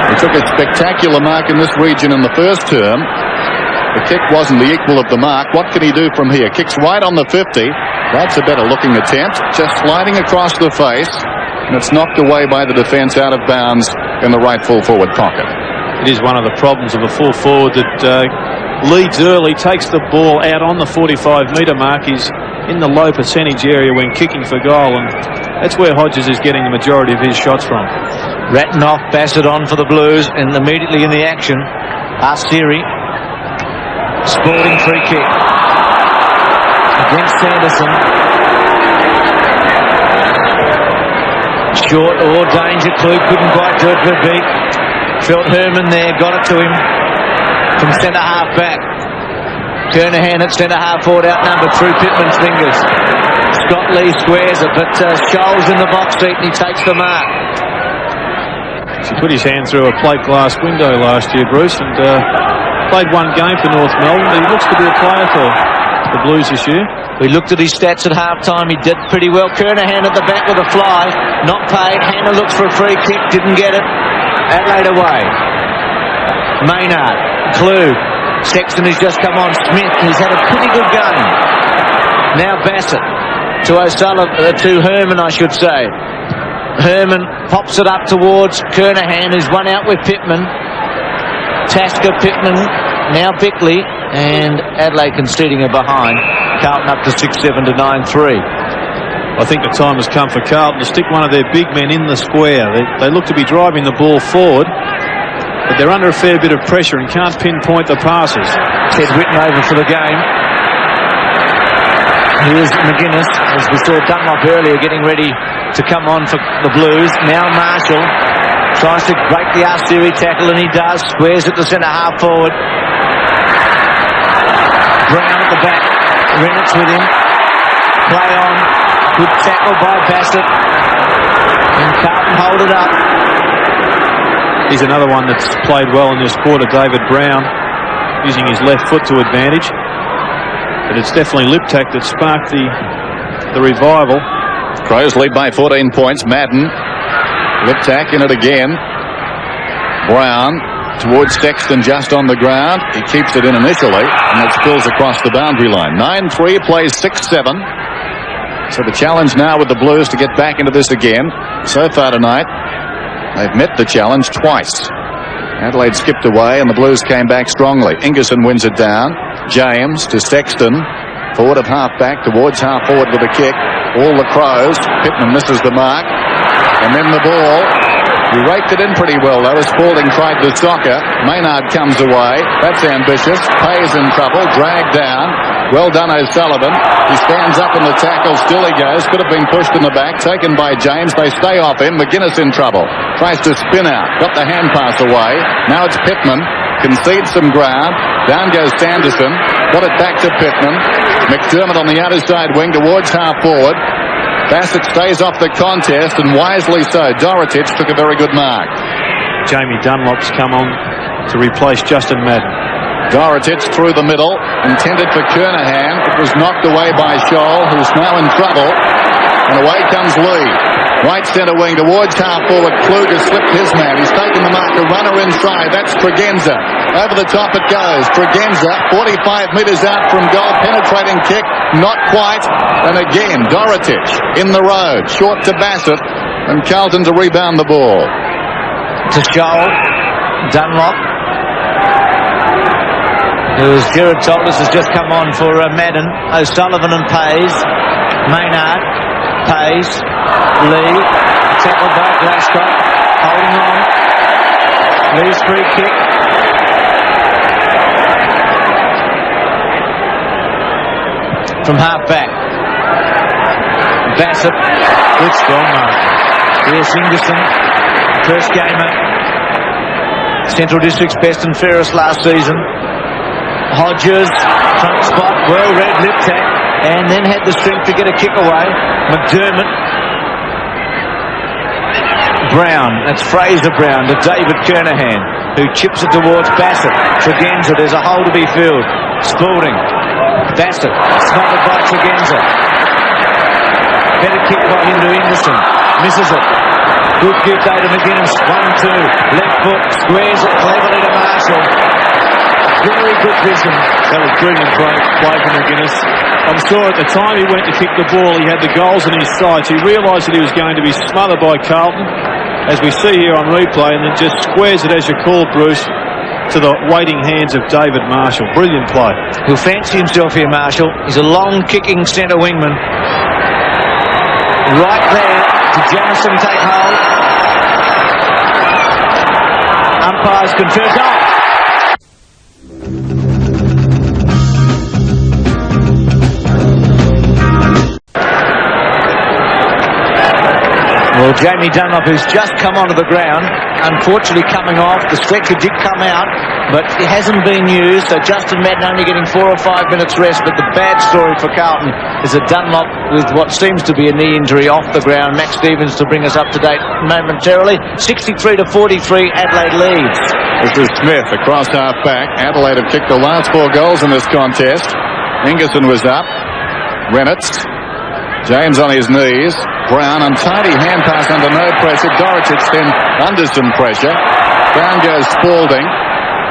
He took a spectacular mark in this region in the first term. The kick wasn't the equal of the mark. What can he do from here? Kicks right on the 50. That's a better looking attempt. Just sliding across the face. And it's knocked away by the defence out of bounds in the right full forward pocket. It is one of the problems of a full forward that leads early, takes the ball out on the 45-metre mark. He's in the low percentage area when kicking for goal, and that's where Hodges is getting the majority of his shots from. Ratanoff, Bassett on for the Blues, and immediately in the action, Arceri. Spalding free kick against Sanderson. Short or danger clue, couldn't quite do it for Beak. Felt Herman there, got it to him from centre half back. Kernahan at centre half forward, outnumbered through Pittman's fingers. Scott Lee squares it, but Scholes in the box seat and he takes the mark. He put his hand through a plate glass window last year, Bruce, and played one game for North Melbourne. He looks to be a player for the Blues this year. We looked at his stats at half-time. He did pretty well. Kernahan at the back with a fly. Not paid. Hannah looks for a free kick. Didn't get it. Adelaide away. Maynard. Clue. Sexton has just come on. Smith. He's had a pretty good game. Now Bassett. To O'Sullivan. To Herman, I should say. Herman pops it up towards Kernahan, who's one out with Pittman. Tasker, Pittman, now Bickley, and Adelaide conceding a behind. Carlton up to 6-7 to 9-3. I think the time has come for Carlton to stick one of their big men in the square. They look to be driving the ball forward, but they're under a fair bit of pressure and can't pinpoint the passes. Ted Whitten over for the game. Here's McGuinness, as we saw Dunlop earlier, getting ready to come on for the Blues. Now Marshall tries to break the Arceri tackle, and he does. Squares it to centre half forward. Brown at the back. Rennett's with him. Play on. Good tackle by Bassett. And Carlton hold it up. He's another one that's played well in this quarter, David Brown, using his left foot to advantage. But it's definitely Liptak that sparked the revival. Crows lead by 14 points. Madden. Liptak in it again. Brown towards Sexton, just on the ground. He keeps it in initially, and it spills across the boundary line. 9-3, plays 6-7. So the challenge now with the Blues to get back into this again. So far tonight, they've met the challenge twice. Adelaide skipped away, and the Blues came back strongly. Ingerson wins it down. James to Sexton. Forward of half-back towards half-forward with a kick. All the Crows. Pittman misses the mark. And then the ball. He raked it in pretty well, though, as Spalding tried the soccer. Maynard comes away. That's ambitious. Pays in trouble. Dragged down. Well done, O'Sullivan. He stands up in the tackle. Still he goes. Could have been pushed in the back. Taken by James. They stay off him. McGuinness in trouble. Tries to spin out. Got the hand pass away. Now it's Pittman. Concedes some ground. Down goes Sanderson. Got it back to Pittman. McDermott on the outer side wing towards half forward. Bassett stays off the contest, and wisely so. Dorotich took a very good mark. Jamie Dunlop's come on to replace Justin Madden. Dorotich through the middle, intended for Kernahan. It was knocked away by Scholl, who's now in trouble. And away comes Lee. Right centre wing towards half forward. Kluger slipped his man. He's taken the mark. A runner inside. That's Tregenza. Over the top it goes. Tregenza, 45 metres out from goal. Penetrating kick. Not quite. And again, Dorotich in the road. Short to Bassett. And Carlton to rebound the ball. To Scholl. Dunlop, who, as Gerard told us, has just come on for Madden. O'Sullivan and Pays. Maynard. Pays. Lee. Tackled by Glasgow. Holding on. Lee's free kick. From half back. Bassett. Good strong mark. Here's Ingerson. First gamer. Central District's best and fairest last season. Hodges. Front spot. Well read Liptak. And then had the strength to get a kick away. McDermott. Brown. That's Fraser Brown to David Kernahan, who chips it towards Bassett. Tregenza. There's a hole to be filled. Spalding. Bassett. Smothered by Tregenza. Better kick by him to Ingerson. Misses it. Good give day to McGuinness. 1-2. Left foot. Squares it cleverly to Marshall. Very good vision. That was brilliant play from McGuinness. I'm sure at the time he went to kick the ball, he had the goals in his sights. He realised that he was going to be smothered by Carlton, as we see here on replay, and then just squares it, as you called, Bruce, to the waiting hands of David Marshall. Brilliant play. He'll fancy himself here, Marshall. He's a long-kicking centre wingman. Right there to Jamison take hold. Umpires confirm goal. Well, Jamie Dunlop, who's just come onto the ground, unfortunately coming off. The stretcher did come out, but it hasn't been used, so Justin Madden only getting 4 or 5 minutes rest. But the bad story for Carlton is that Dunlop, with what seems to be a knee injury, off the ground. Max Stevens to bring us up to date momentarily. 63-43, Adelaide leads. This is Smith across half back. Adelaide have kicked the last 4 goals in this contest. Ingerson was up. Reynolds. James on his knees. Brown, untidy hand pass under no pressure. Dorotich then under some pressure. Down goes Spalding.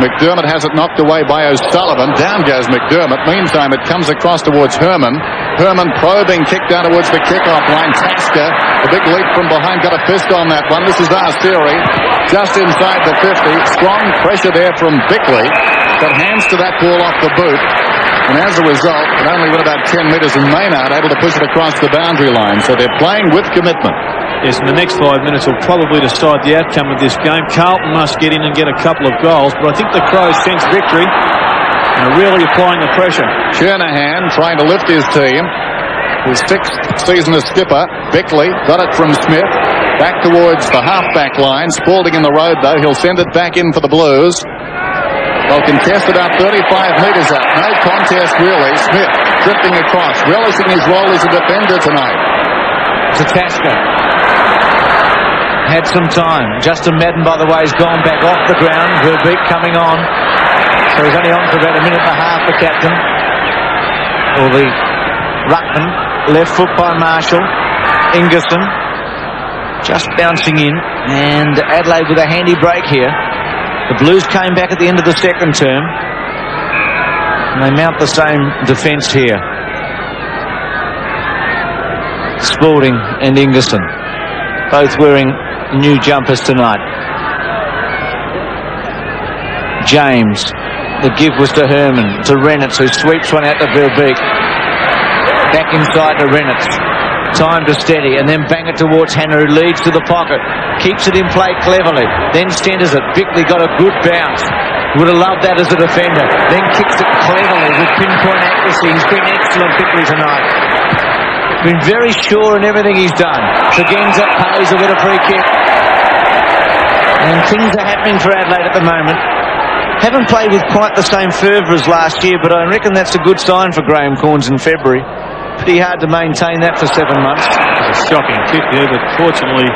McDermott has it knocked away by O'Sullivan. Down goes McDermott. Meantime, it comes across towards Herman. Herman probing, kick down towards the kick-off line. Tasker, a big leap from behind, got a fist on that one. This is Arsteri, just inside the 50. Strong pressure there from Bickley, but hands to that ball off the boot. And as a result, it only went about 10 metres, and Maynard able to push it across the boundary line. So they're playing with commitment. Yes, and the next 5 minutes will probably decide the outcome of this game. Carlton must get in and get a couple of goals, but I think the Crows sense victory and are really applying the pressure. Kernahan trying to lift his team. His 6th season as skipper. Bickley got it from Smith. Back towards the half-back line. Spalding in the road, though. He'll send it back in for the Blues. They'll contest it out 35 metres out. No contest, really. Smith drifting across, relishing his role as a defender tonight. To Tasker. Had some time. Justin Madden, by the way, has gone back off the ground. Verbeek coming on. So he's only on for about a minute and a half, the captain. or the ruckman. Left foot by Marshall. Ingerson just bouncing in, and Adelaide with a handy break here. The Blues came back at the end of the second term, and they mount the same defence here. Spalding and Ingerson, both wearing new jumpers tonight. James, the give was to Herman, to Reynolds, who sweeps one out to Verbeek. Back inside to Reynolds. Time to steady, and then bang it towards Hannah, who leads to the pocket. Keeps it in play cleverly, then centres it. Bickley got a good bounce. Would have loved that as a defender. Then kicks it cleverly with pinpoint accuracy. He's been excellent, Bickley, tonight. Been very sure in everything he's done. Tregenza pays a bit of free kick. And things are happening for Adelaide at the moment. Haven't played with quite the same fervour as last year, but I reckon that's a good sign for Graham Corns in February. Pretty hard to maintain that for 7 months. It's a shocking kick there, but fortunately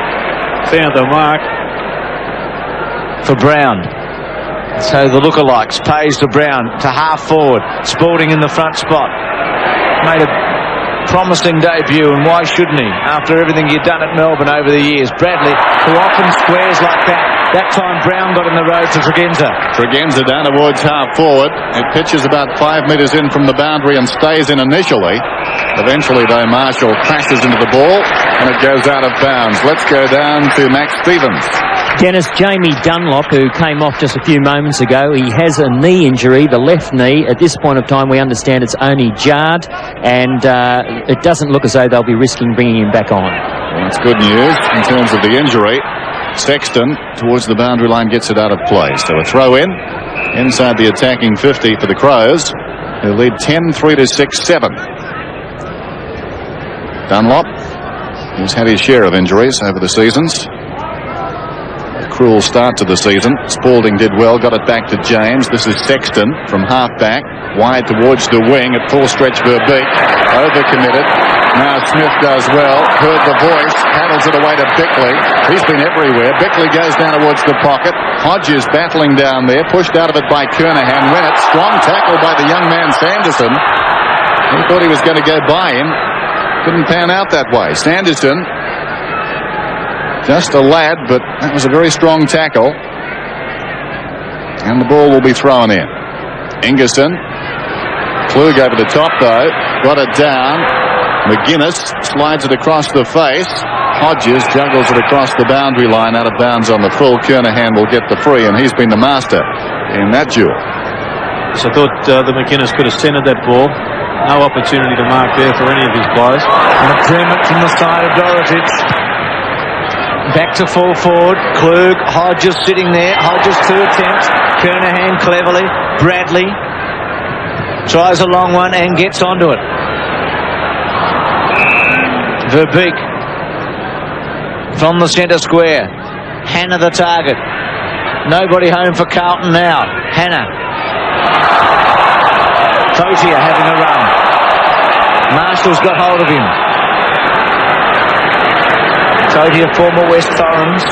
found the mark. For Brown. So the lookalikes pays to Brown, to half forward. Spalding in the front spot. Made a promising debut, and why shouldn't he, after everything he'd done at Melbourne over the years? Bradley, who often squares like that. That time Brown got in the road to Tregenza. Tregenza down towards half forward. It pitches about 5 metres in from the boundary and stays in initially. Eventually, though, Marshall crashes into the ball and it goes out of bounds. Let's go down to Max Stevens. Dennis, Jamie Dunlop, who came off just a few moments ago, he has a knee injury, the left knee. At this point of time, we understand it's only jarred, and it doesn't look as though they'll be risking bringing him back on. Well, that's good news in terms of the injury. Sexton towards the boundary line gets it out of play. So a throw in inside the attacking 50 for the Crows, who lead 10-3 to 6-7. Dunlop, who's had his share of injuries over the seasons. A cruel start to the season. Spalding did well, got it back to James. This is Sexton from half-back, wide towards the wing at full stretch. Verbeek, overcommitted. Now Smith does well, heard the voice, paddles it away to Bickley. He's been everywhere. Bickley goes down towards the pocket. Hodges battling down there, pushed out of it by Kernahan. Reynolds, strong tackle by the young man Sanderson. He thought he was going to go by him. Couldn't pan out that way. Sanderson, just a lad, but that was a very strong tackle. And the ball will be thrown in. Ingerson, Klug over the top though, got it down. McGuinness slides it across the face. Hodges juggles it across the boundary line, out of bounds on the full. Kernahan will get the free, and he's been the master in that duel. So I thought the McGuinness could have centred that ball. No opportunity to mark there for any of his players. McDermott from the side of Dorotich. Back to full forward. Klug, Hodges sitting there. Hodges 2 attempts. Kernahan cleverly. Bradley tries a long one and gets onto it. Verbeek from the centre square. Hannah the target. Nobody home for Carlton now. Hannah. Tozier having a run. Marshall's got hold of him. Tozier, former West Torrens.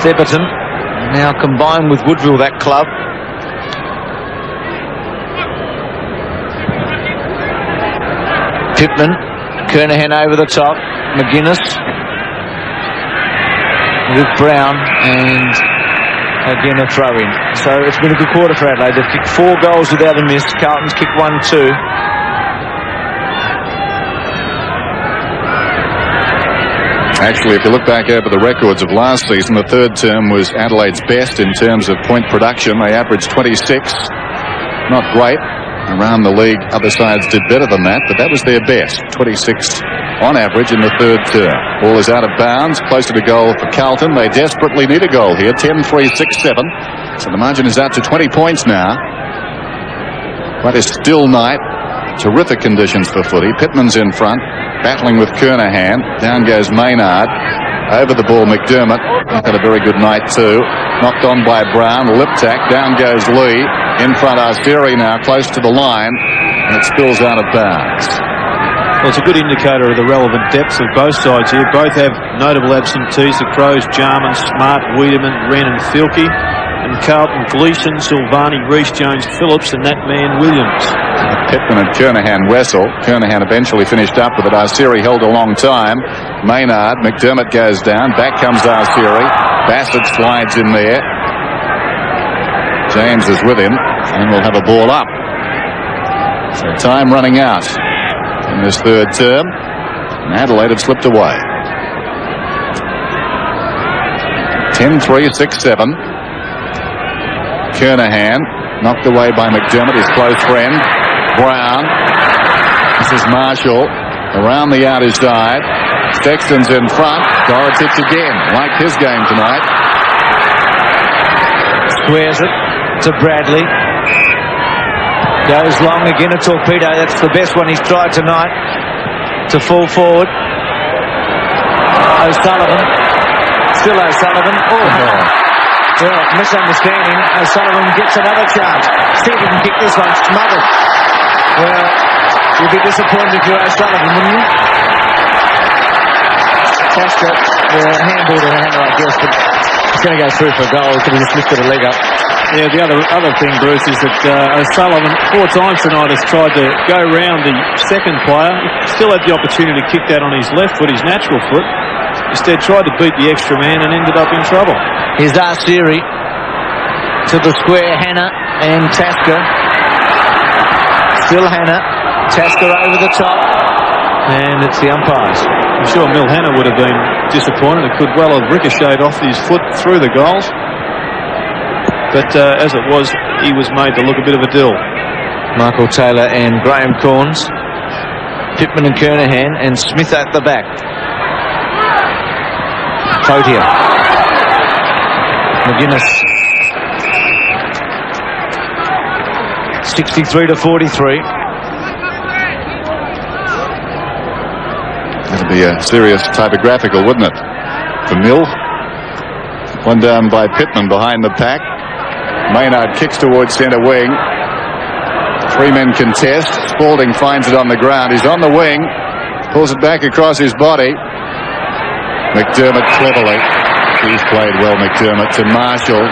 Theberton now combined with Woodville, that club. Pittman. Kernahan over the top. McGuinness with Brown, and again a throw in. So it's been a good quarter for Adelaide. They've kicked 4 goals without a miss. Carlton's kicked 1-2. Actually, if you look back over the records of last season, the third term was Adelaide's best in terms of point production. They averaged 26. Not great. Around the league, other sides did better than that, but that was their best. 26 on average in the third term. Ball is out of bounds, closer to goal for Carlton. They desperately need a goal here. 10-3, 6-7. So the margin is out to 20 points now. Quite a still night. Terrific conditions for footy. Pittman's in front, battling with Kernahan. Down goes Maynard. Over the ball, McDermott. Had a very good night too. Knocked on by Brown. Lip tack. Down goes Lee. In front, Arsieri now, close to the line. And it spills out of bounds. Well, it's a good indicator of the relevant depths of both sides here. Both have notable absentees. The Crows, Jarman, Smart, Wiedemann, Wren and Filkey. and Carlton, Gleeson, Silvani, Reece Jones, Phillips, and that man Williams. Pittman and Kernahan wrestle. Kernahan eventually finished up with it. Arsieri held a long time. Maynard, McDermott goes down. Back comes Arsieri. Bassett slides in there. James is with him, and we'll have a ball up. So time running out in this third term. And Adelaide have slipped away. 10-3, 6-7. Kernahan knocked away by McDermott, his close friend. Brown. This is Marshall. Around the outer side. Sexton's in front. Dorotich again. Like his game tonight. Squares it to Bradley. Goes long again, a torpedo. That's the best one he's tried tonight. To fall forward. O'Sullivan. Still O'Sullivan. Well, misunderstanding. O'Sullivan gets another chance. See if he can kick this one. Smothered. Well, you'd be disappointed if you're O'Sullivan, wouldn't you? Tasker, handball to Hannah, I guess, but he's going to go through for a goal. He could have just lifted a leg up. Yeah, the other thing, Bruce, is that O'Sullivan 4 times tonight has tried to go round the second player. He still had the opportunity to kick that on his left foot, his natural foot. Instead tried to beat the extra man and ended up in trouble. Here's Arsieri to the square. Hannah and Tasker. Still Hannah. Tasker over the top. And it's the umpires. I'm sure Mil Hannah would have been disappointed. It could well have ricocheted off his foot through the goals. But as it was, he was made to look a bit of a dill. Michael Taylor and Graham Corns. Pittman and Kernahan and Smith at the back. Cotier. McGuinness. 63-43. That'd be a serious typographical, wouldn't it? For Mill. One down by Pittman behind the pack. Maynard kicks towards centre wing. 3 men contest. Spalding finds it on the ground. He's on the wing. Pulls it back across his body. McDermott cleverly. He's played well, McDermott. To Marshall.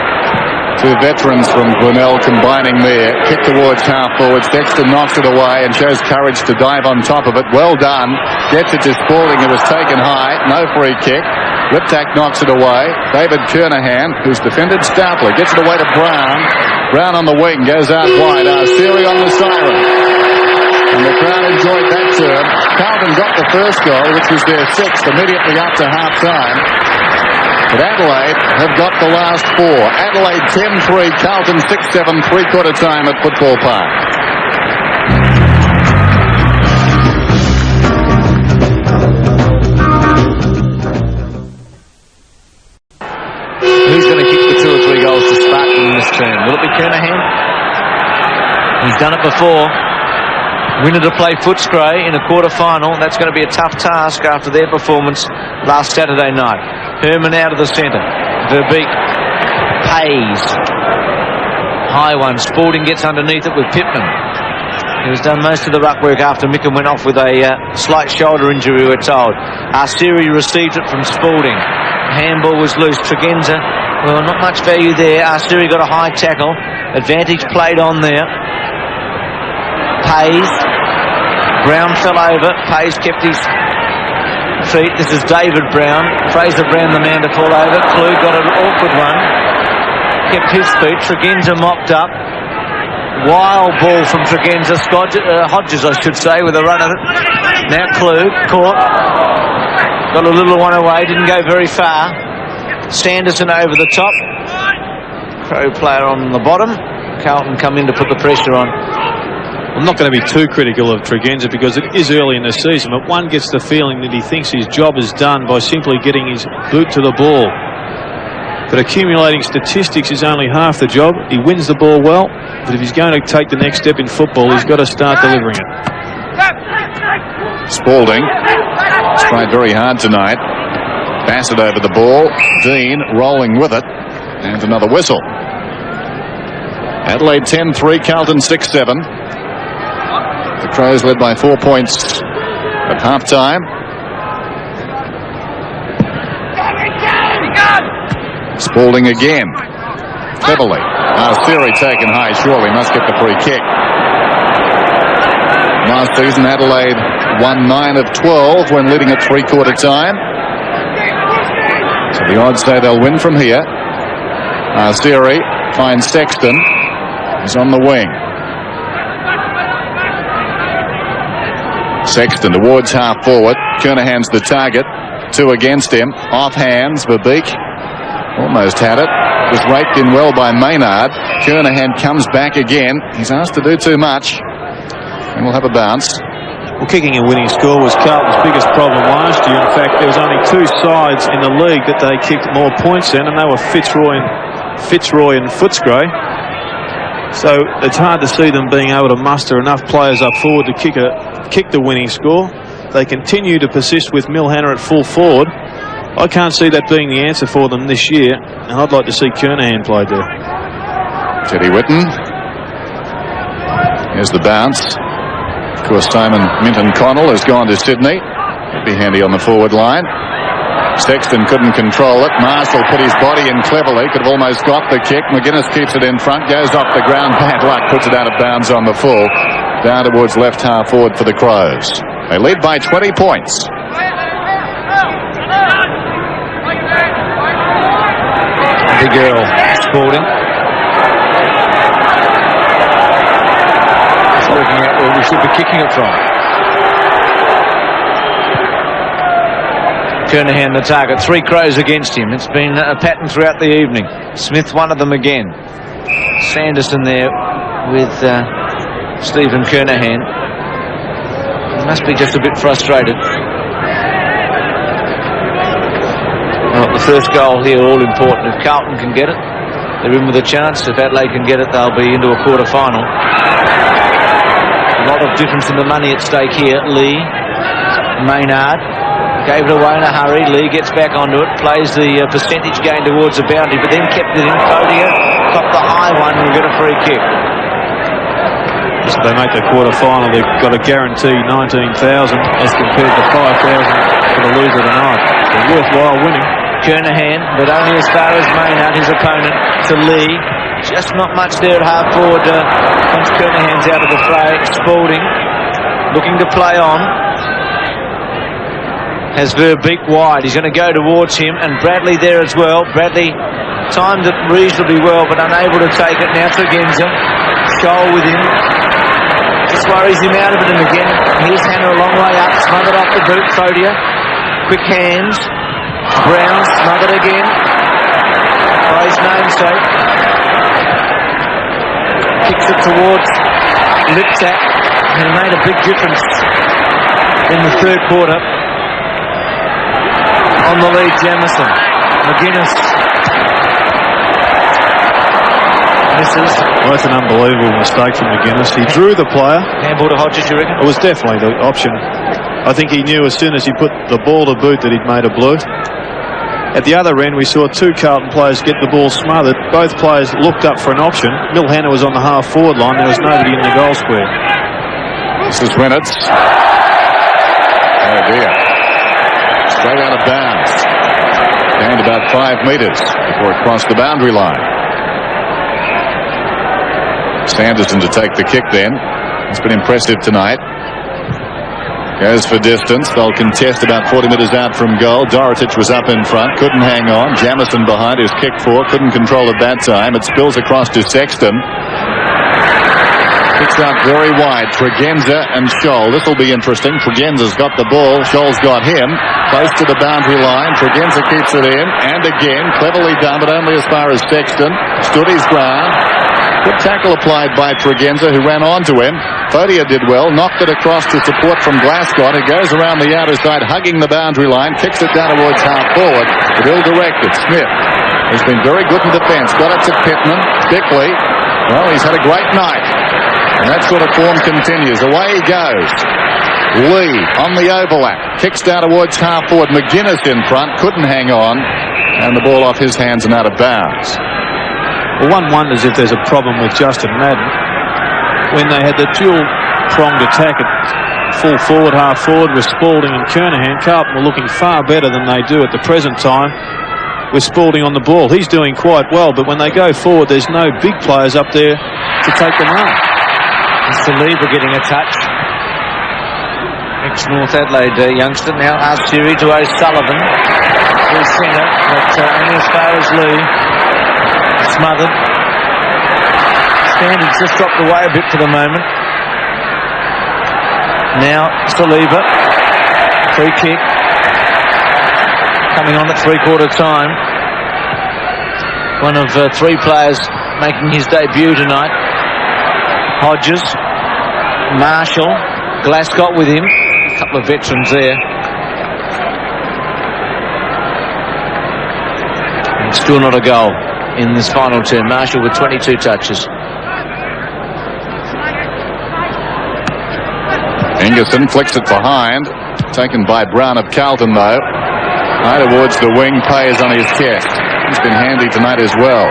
2 veterans from Glenelg combining there. Kick towards half forward. Sexton knocks it away and shows courage to dive on top of it. Well done. Gets it to Spalding, who was taken high. No free kick. Liptak knocks it away. David Kernahan, who's defended stoutly, gets it away to Brown. Brown on the wing, goes out wide. Arsieri on the siren. And the crowd enjoyed that term. Carlton got the first goal, which was their 6th, immediately after half-time. But Adelaide have got the last 4. Adelaide 10-3, Carlton 6-7, three-quarter time at Football Park. Who's going to kick the 2 or 3 goals to Spartan in this term? Will it be Kernahan? He's done it before. Winner to play Footscray in a quarter-final. That's going to be a tough task after their performance last Saturday night. Herman out of the centre. Verbeek. Hayes. High one. Spalding gets underneath it with Pittman, who's done most of the ruck work after Micken went off with a slight shoulder injury, we're told. Arsieri received it from Spalding. Handball was loose. Tregenza, well, not much value there. Arsieri got a high tackle. Advantage played on there. Pays. Brown fell over. Pays kept his feet. This is David Brown. Fraser Brown, the man to fall over. Clue got an awkward one. Kept his feet. Tregenza mopped up. Wild ball from Tregenza. Hodges, I should say, with a run at it. Now Clue caught. Got a little one away. Didn't go very far. Sanderson over the top. Crow player on the bottom. Carlton come in to put the pressure on. I'm not going to be too critical of Tregenza because it is early in the season, but one gets the feeling that he thinks his job is done by simply getting his boot to the ball. But accumulating statistics is only half the job. He wins the ball well, but if he's going to take the next step in football, he's got to start delivering it. Spalding has tried very hard tonight. Bassett over the ball. Dean rolling with it. And another whistle. Adelaide 10-3, Carlton 6-7. The Crows led by 4 points at half-time. Spalding again. Cleverly. Theory taken high, surely must get the free kick. Last season, Adelaide won 9 of 12 when leading at three-quarter time. So the odds say they'll win from here. Theory finds Sexton. He's on the wing. Sexton towards half forward. Kernahan's the target. 2 against him. Off hands. Verbeek almost had it. Was raked in well by Maynard. Kernahan comes back again. He's asked to do too much. And we'll have a bounce. Well, kicking a winning score was Carlton's biggest problem last year. In fact, there was only 2 sides in the league that they kicked more points in, and they were Fitzroy and Footscray. So it's hard to see them being able to muster enough players up forward to kick the winning score. They continue to persist with Milhanna at full forward. I can't see that being the answer for them this year, and I'd like to see Kernahan played there. Teddy Whitten. Here's the bounce. Of course, Simon Minton-Connell has gone to Sydney. He'd be handy on the forward line. Sexton couldn't control it. Marshall put his body in cleverly. Could have almost got the kick. McGuinness keeps it in front. Goes off the ground. Bad luck. Puts it out of bounds on the full. Down towards left half forward for the Crows. They lead by 20 points. Big Earl Spalding. Just looking at where we should be kicking it from. Kernahan the target. 3 Crows against him. It's been a pattern throughout the evening. Smith one of them again. Sanderson there with Stephen Kernahan. He must be just a bit frustrated. Well, the first goal here all important. If Carlton can get it, they're in with a chance. If Adelaide can get it, they'll be into a quarter final. A lot of difference in the money at stake here. Lee, Maynard gave it away in a hurry. Lee gets back onto it, plays the percentage gain towards the boundary, but then kept it in. Fodia got the high one and will get a free kick. If they make the quarter final, they've got a guaranteed 19,000 as compared to 5,000 for the loser tonight. So worthwhile winning. Kernahan, but only as far as Maynard, his opponent, to Lee. Just not much there at half forward. Once Kernahan's out of the fray. Spalding looking to play on. Has Verbeek wide. He's going to go towards him, and Bradley there as well. Bradley timed it reasonably well, but unable to take it. Now Tregenza. Scholl with him. Just worries him out of it, and again, here's Hannah a long way up. Smothered off the boot. Fodia. Quick hands. Brown smothered again. By his namesake. Kicks it towards Liptak, who made a big difference in the third quarter. On the lead, Jamison. McGuinness misses. Well, that's an unbelievable mistake from McGuinness. He drew the player. Handball to Hodges, you reckon? It was definitely the option. I think he knew as soon as he put the ball to boot that he'd made a blue. At the other end, we saw 2 Carlton players get the ball smothered. Both players looked up for an option. Milhanna was on the half-forward line. There was nobody in the goal square. This is Reynolds. Oh, dear. Straight out of bounds. Gained about 5 metres before it crossed the boundary line. Sanderson to take the kick then. It's been impressive tonight. Goes for distance. They'll contest about 40 metres out from goal. Dorotich was up in front. Couldn't hang on. Jamison behind is kicked for. Couldn't control at that time. It spills across to Sexton. Kicks out very wide. Tregenza and Scholl. This will be interesting. Tregenza's got the ball. Scholl's got him. Close to the boundary line. Tregenza keeps it in. And again. Cleverly done, but only as far as Sexton. Stood his ground. Good tackle applied by Tregenza, who ran onto him. Fodia did well, knocked it across to support from Glasgow. It goes around the outer side, hugging the boundary line, kicks it down towards half forward, but ill-directed. Smith has been very good in defence. Got it to Pittman. Bickley, well, he's had a great night. And that sort of form continues. Away he goes. Lee on the overlap. Kicks down towards half forward. McGuinness in front. Couldn't hang on. And the ball off his hands and out of bounds. Well, one wonders if there's a problem with Justin Madden. When they had the dual-pronged attack at full forward, half forward with Spalding and Kernahan, Carlton were looking far better than they do at the present time. with Spalding on the ball. He's doing quite well, but when they go forward, there's no big players up there to take them up. Saliba getting a touch. Ex-North Adelaide youngster. Now Siri to O'Sullivan. Through centre, but only as far as Lee. Smothered. Standards just dropped away a bit for the moment. Now Saliba. Free kick. Coming on at three-quarter time. One of three players making his debut tonight. Hodges, Marshall, Glasgow with him. A couple of veterans there. And still not a goal in this final term. Marshall with 22 touches. Ingerson flicks it behind. Taken by Brown of Carlton though. High towards the wing. Pays on his chest. He's been handy tonight as well.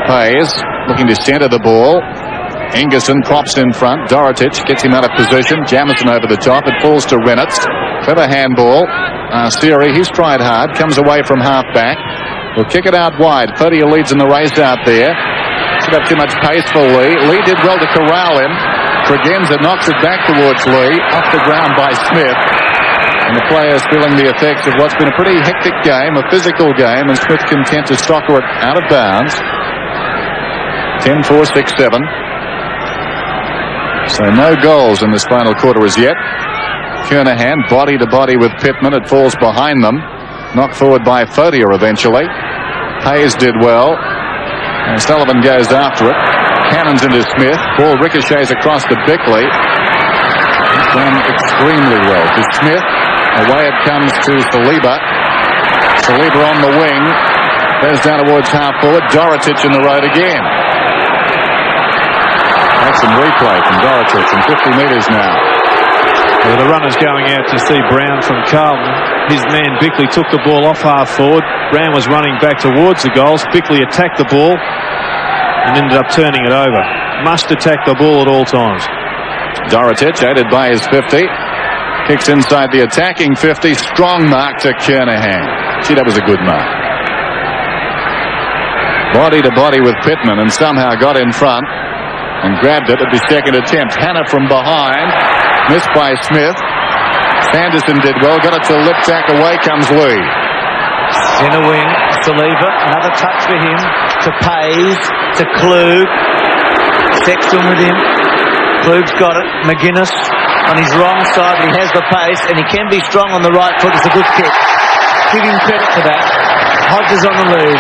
Pays looking to centre the ball. Ingerson props in front. Dorotic gets him out of position. Jamison over the top. It falls to Reynolds. Clever handball. Siri, he's tried hard. Comes away from half-back. Will kick it out wide. Fodia leads in the race out there. Should have too much pace for Lee. Lee did well to corral him. Tregenza knocks it back towards Lee. Off the ground by Smith. And the players feeling the effects of what's been a pretty hectic game, a physical game, and Smith content to soccer it out of bounds. 10-4, 6-7. So no goals in this final quarter as yet. Kernahan body to body with Pittman. It falls behind them. Knocked forward by Fodia eventually. Hayes did well. And Sullivan goes after it. Cannons into Smith. Ball ricochets across to Bickley. He's done extremely well to Smith. Away it comes to Saliba. Saliba on the wing. Goes down towards half forward. Dorotic in the road again. That's some replay from Dorotic from 50 metres now. Well, the runner's going out to see Brown from Carlton. His man Bickley took the ball off half forward. Brown was running back towards the goals. Bickley attacked the ball and ended up turning it over. Must attack the ball at all times. Dorotic aided by his 50. Kicks inside the attacking 50. Strong mark to Kernahan. Gee, that was a good mark. Body to body with Pittman and somehow got in front and grabbed it at the second attempt. Hannah from behind. Missed by Smith. Sanderson did well. Got it to Liptak. Away comes Lee. Centre wing. Saliba. Another touch for him. To Pays. To Klug. Sexton with him. Klug's got it. McGuinness on his wrong side. He has the pace and he can be strong on the right foot. It's a good kick. Give him credit for that. Hodges on the lead.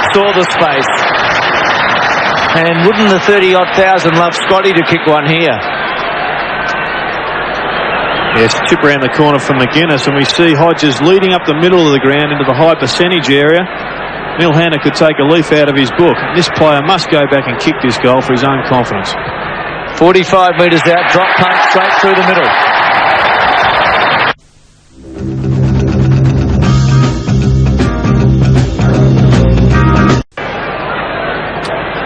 Saw the space. And wouldn't the 30-odd thousand love Scotty to kick one here? Yes, chip around the corner from McGuinness, and we see Hodges leading up the middle of the ground into the high percentage area. Neil Hanna could take a leaf out of his book. This player must go back and kick this goal for his own confidence. 45 metres out, drop punt straight through the middle.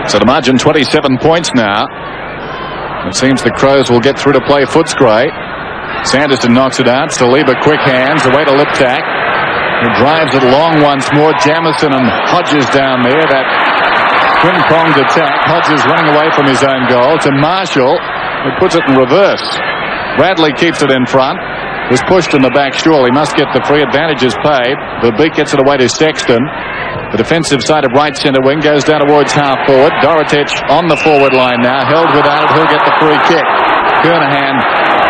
So the margin 27 points now. It seems the Crows will get through to play Footscray. Sanderson knocks it out. Saliba quick hands away to Liptak. He drives it long once more. Jamison and Hodges down there. That twin-pronged attack. Hodges running away from his own goal to Marshall, who puts it in reverse. Bradley keeps it in front. Was pushed in the back. Surely must get the free. Advantage is paid. The beat gets it away to Sexton. The defensive side of right centre wing goes down towards half forward. Dorotic on the forward line now. Held without it. He'll get the free kick. Kernahan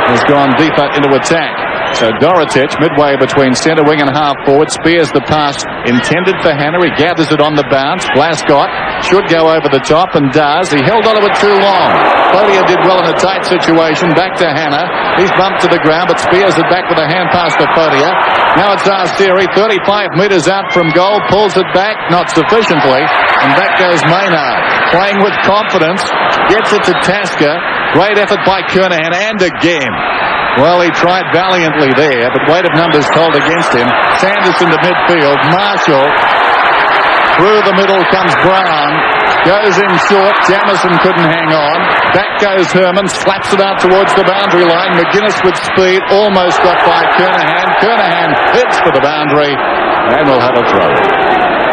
has gone deeper into attack. So Dorotic, midway between centre wing and half forward, spears the pass intended for Hannah. He gathers it on the bounce. Glasgow should go over the top and does. He held on to it too long. Fodia did well in a tight situation. Back to Hannah. He's bumped to the ground but spears it back with a hand pass to Fodia. Now it's Siri, 35 metres out from goal. Pulls it back, not sufficiently. And back goes Maynard. Playing with confidence. Gets it to Tasker. Great effort by Kernahan. And again. Well, he tried valiantly there, but weight of numbers told against him. Sanderson to midfield. Marshall. Through the middle comes Brown. Goes in short. Jamison couldn't hang on. Back goes Herman. Slaps it out towards the boundary line. McGuinness with speed. Almost got by Kernahan. Kernahan hits for the boundary. And we'll have a throw.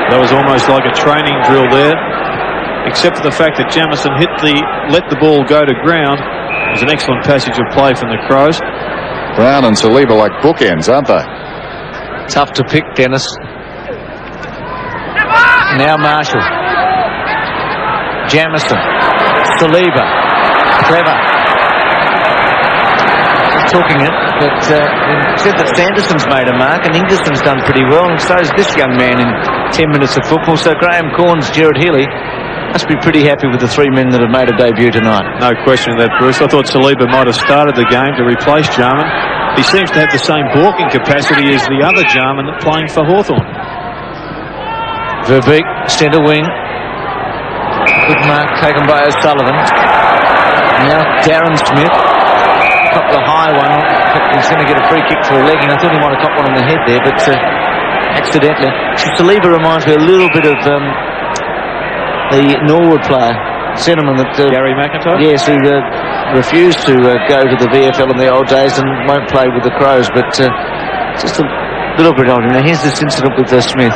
That was almost like a training drill there, except for the fact that Jamison let the ball go to ground. It was an excellent passage of play from the Crows. Brown and Saliba like bookends, aren't they? Tough to pick, Dennis. Now Marshall. Jamison. Saliba. Clever. Just talking it, but said that Sanderson's made a mark and Ingerson's done pretty well, and so is this young man in 10 minutes of football. So Graham Corns, Gerard Healy must be pretty happy with the three men that have made a debut tonight. No question of that, Bruce. I thought Saliba might have started the game to replace Jarman. He seems to have the same balking capacity as the other Jarman playing for Hawthorn. Verbeek, centre wing. Good mark taken by O'Sullivan. Now Darren Smith. Copped the high one. He's going to get a free kick for a legging. I thought he might have copped one on the head there, but accidentally. Saliba reminds me a little bit of the Norwood player, centreman that Gary McIntyre? Yes, who refused to go to the VFL in the old days and won't play with the Crows, but just a little bit older. Now here's this incident with Smith.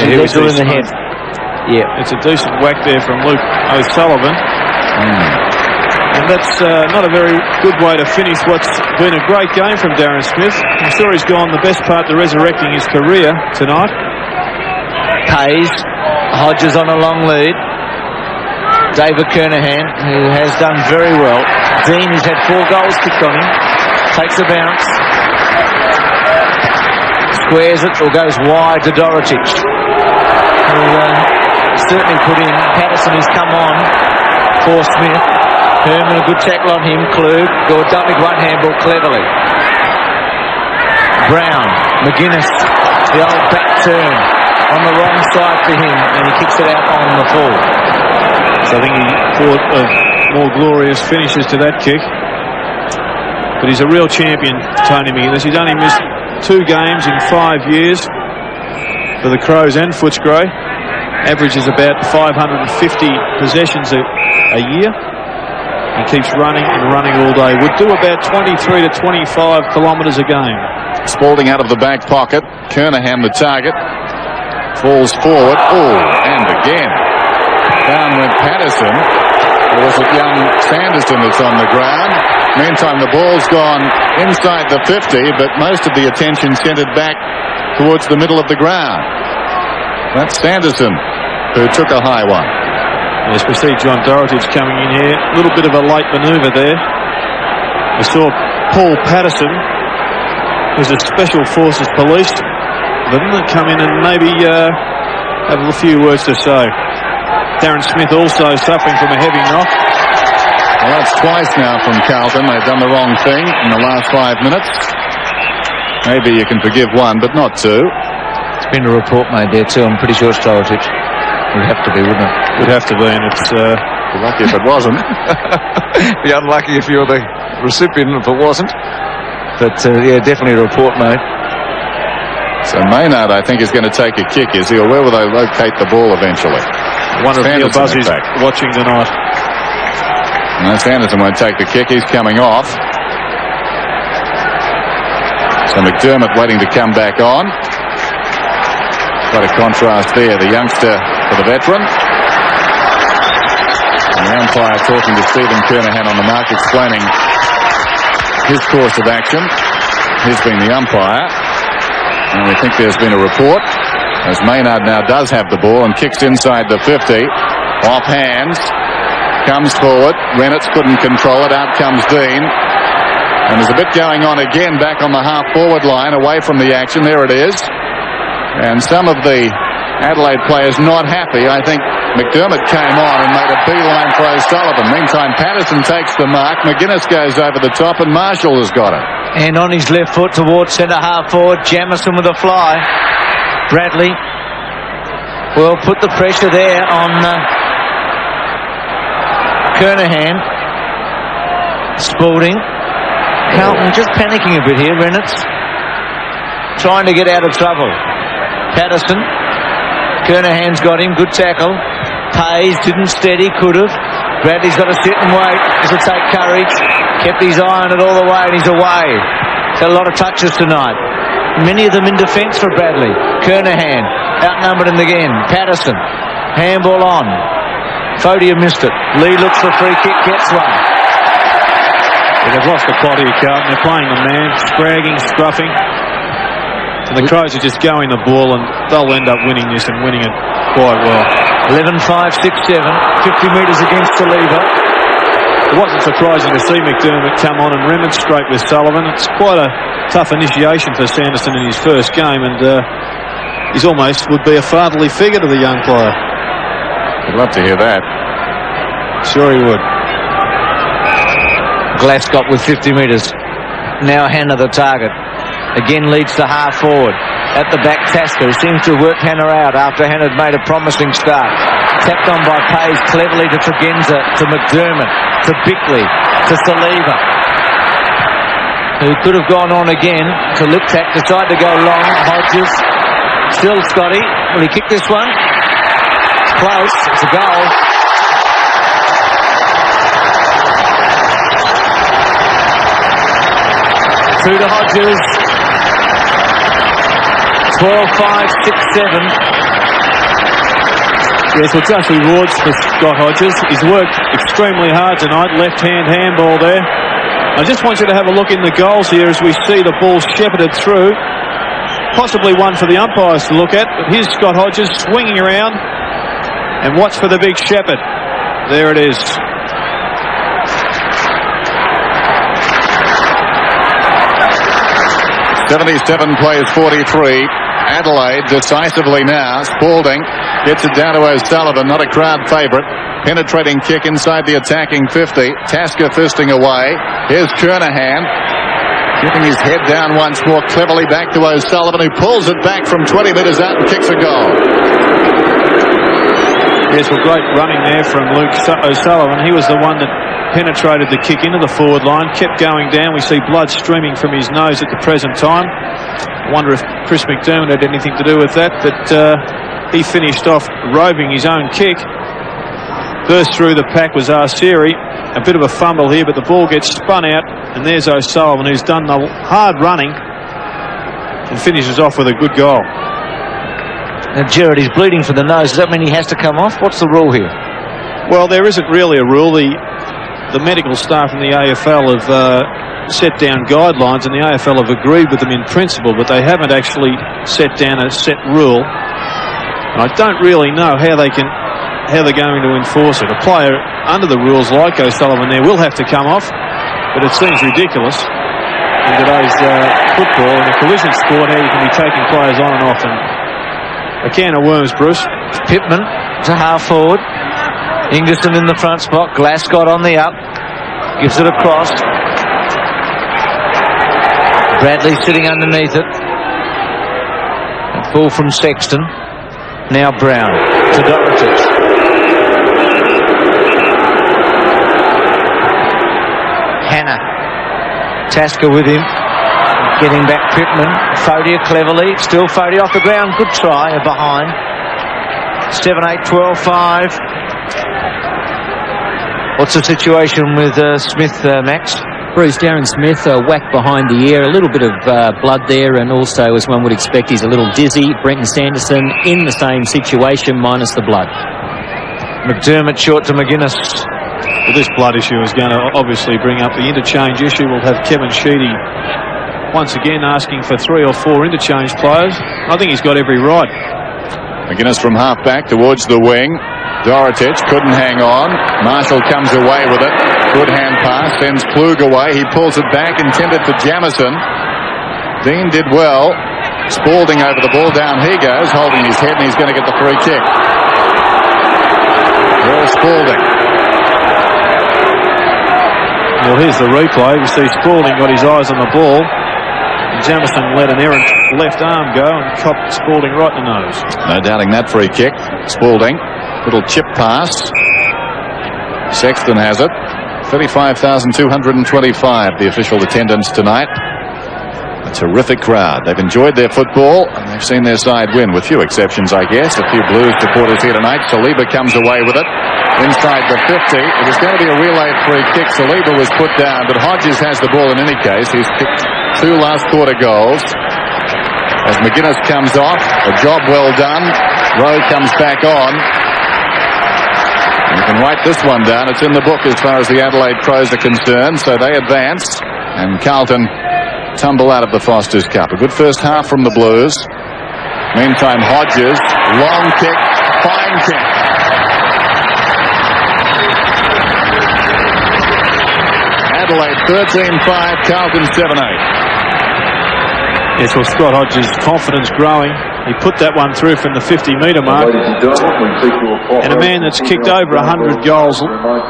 Yeah, he was in the head. Yeah, it's a decent whack there from Luke O'Sullivan. And that's not a very good way to finish what's been a great game from Darren Smith. I'm sure he's gone the best part to resurrecting his career tonight. Hayes, Hodges on a long lead. David Kernahan, who has done very well. Dean, who's had 4 goals kicked on him, takes a bounce. Squares it or goes wide to Dorotich, who certainly put in. Patterson, who's come on for Smith. Herman, a good tackle on him. Klug, or dumping one handball cleverly. Brown, McGuinness, the old back turn on the wrong side for him, and he kicks it out on the full. So I think he thought of more glorious finishes to that kick. But he's a real champion, Tony McGuinness. He's only missed 2 games in 5 years for the Crows and Footscray. Averages about 550 possessions a year. He keeps running and running all day. Would do about 23 to 25 kilometres a game. Spalding out of the back pocket. Kernahan the target. Falls forward. Oh, and again. Down went Patterson. Or was it young Sanderson that's on the ground? Meantime, the ball's gone inside the 50, but most of the attention centred back towards the middle of the ground. That's Sanderson who took a high one. Yes, we see John Dorotich coming in here. A little bit of a late manoeuvre there. We saw Paul Patterson, who's a Special Forces police, didn't come in and maybe have a few words to say. Darren Smith also suffering from a heavy knock. Well, that's twice now from Carlton. They've done the wrong thing in the last 5 minutes. Maybe you can forgive one, but not 2. It's been a report made there too. I'm pretty sure it's Dorotich. Would have to be, wouldn't it? Would have to be, and it's... Be lucky if it wasn't. Be unlucky if you're the recipient if it wasn't. But, yeah, definitely a report made. So Maynard, I think, is going to take a kick, is he? Or where will they locate the ball eventually? One of Neil Buzzy's watching tonight. No, Sanderson won't take the kick. He's coming off. So McDermott waiting to come back on. Quite a contrast there. The youngster for the veteran. And the umpire talking to Stephen Kernahan on the mark, explaining his course of action. He's been the umpire. And we think there's been a report, as Maynard now does have the ball and kicks inside the 50. Off hands. Comes forward. Reynolds couldn't control it. Out comes Dean. And there's a bit going on again back on the half-forward line, away from the action. There it is. And some of the Adelaide players not happy. I think McDermott came on and made a beeline for O'Sullivan. Meantime, Patterson takes the mark. McGuinness goes over the top, and Marshall has got it. And on his left foot towards centre half forward, Jamison with a fly. Bradley will put the pressure there on Kernahan. Spalding. Carlton just panicking a bit here. Reynolds trying to get out of trouble. Patterson. Kernahan's got him. Good tackle. Hayes didn't steady. Could have. Bradley's got to sit and wait. This will take courage. Kept his eye on it all the way, and he's away. He's had a lot of touches tonight. Many of them in defence for Bradley. Kernahan outnumbered again. Patterson, handball on. Fodia missed it. Lee looks for a free kick, gets one. They've lost the plot here, Carlton. They're playing the man, scragging, scruffing. And the Crows are just going the ball, and they'll end up winning this and winning it quite well. 11-5, 6-7, 50 metres against Saliba. It wasn't surprising to see McDermott come on and remonstrate with Sullivan. It's quite a tough initiation for Sanderson in his first game, and he's almost would be a fatherly figure to the young player. I'd love to hear that. Sure he would. Glasgow with 50 metres. Now Hannah the target. Again leads to half forward. At the back, Tasker, who seems to have worked Hannah out after Hannah had made a promising start. Tapped on by Page, cleverly to Tregenza, to McDermott, to Bickley, to Saliba, who could have gone on again. To Liptak, decided to go long. Hodges, still Scotty. Will he kick this one? It's close. It's a goal. Two to Hodges. 12-5, 6-7. Yes, well, just rewards for Scott Hodges. He's worked extremely hard tonight. Left-hand handball there. I just want you to have a look in the goals here as we see the ball shepherded through. Possibly one for the umpires to look at. But here's Scott Hodges swinging around. And watch for the big shepherd. There it is. '77 plays 43. Adelaide decisively now. Spalding gets it down to O'Sullivan, not a crowd favourite. Penetrating kick inside the attacking 50. Tasker fisting away. Here's Kernahan, keeping his head down once more, cleverly back to O'Sullivan, who pulls it back from 20 metres out and kicks a goal. Yes, well, great running there from Luke O'Sullivan. He was the one that penetrated the kick into the forward line, kept going down. We see blood streaming from his nose at the present time. I wonder if Chris McDermott had anything to do with that, but he finished off roving his own kick. Burst through the pack was Arceri. A bit of a fumble here, but the ball gets spun out, and there's O'Sullivan, who's done the hard running and finishes off with a good goal. Now, Gerard, he's bleeding from the nose. Does that mean he has to come off? What's the rule here? Well, there isn't really a rule. The medical staff in the AFL have set down guidelines, and the AFL have agreed with them in principle, but they haven't actually set down a set rule. And I don't really know how they're going to enforce it. A player under the rules like O'Sullivan there will have to come off, but it seems ridiculous in today's football, in a collision sport, how you can be taking players on and off. And a can of worms, Bruce. Pittman to half forward. Ingerson in the front spot. Glasgow on the up. Gives it across. Bradley sitting underneath it. A pull from Sexton. Now Brown to Dorotic. Hannah. Tasker with him. Getting back Pittman. Fodia cleverly. Still Fodia off the ground. Good try. Behind. 7-8, 12-5. What's the situation with Smith, Max? Bruce, Darren Smith whacked behind the ear, a little bit of blood there, and also, as one would expect, he's a little dizzy. Brenton Sanderson in the same situation, minus the blood. McDermott short to McGuinness. Well, this blood issue is going to obviously bring up the interchange issue. We'll have Kevin Sheedy once again asking for 3 or 4 interchange players. I think he's got every right. McGuinness from half back towards the wing. Dorotic couldn't hang on. Marshall comes away with it. Good hand pass, sends Klug away. He pulls it back, intended for Jamison. Dean did well. Spalding over the ball, down he goes, holding his head, and he's going to get the free kick. Well, Spalding. Well, here's the replay. We see Spalding got his eyes on the ball. And Jamison let an errant left arm go and copped Spalding right in the nose. No doubting that free kick. Spalding. Little chip pass. Sexton has it. 35,225 the official attendance tonight. A terrific crowd. They've enjoyed their football and they've seen their side win, with few exceptions, I guess. A few Blues supporters here tonight. Saliba comes away with it inside the 50. It was going to be a relay free kick. Saliba was put down, but Hodges has the ball in any case. He's kicked 2 last quarter goals. As McGuinness comes off, a job well done. Rowe comes back on. You can write this one down. It's in the book as far as the Adelaide Crows are concerned. So they advance, and Carlton tumble out of the Foster's Cup. A good first half from the Blues. Meantime, Hodges, long kick, fine kick. Adelaide 13-5, Carlton 7-8. Yes, well, Scott Hodges' confidence growing. He put that one through from the 50-metre mark. And a man that's kicked over 100 goals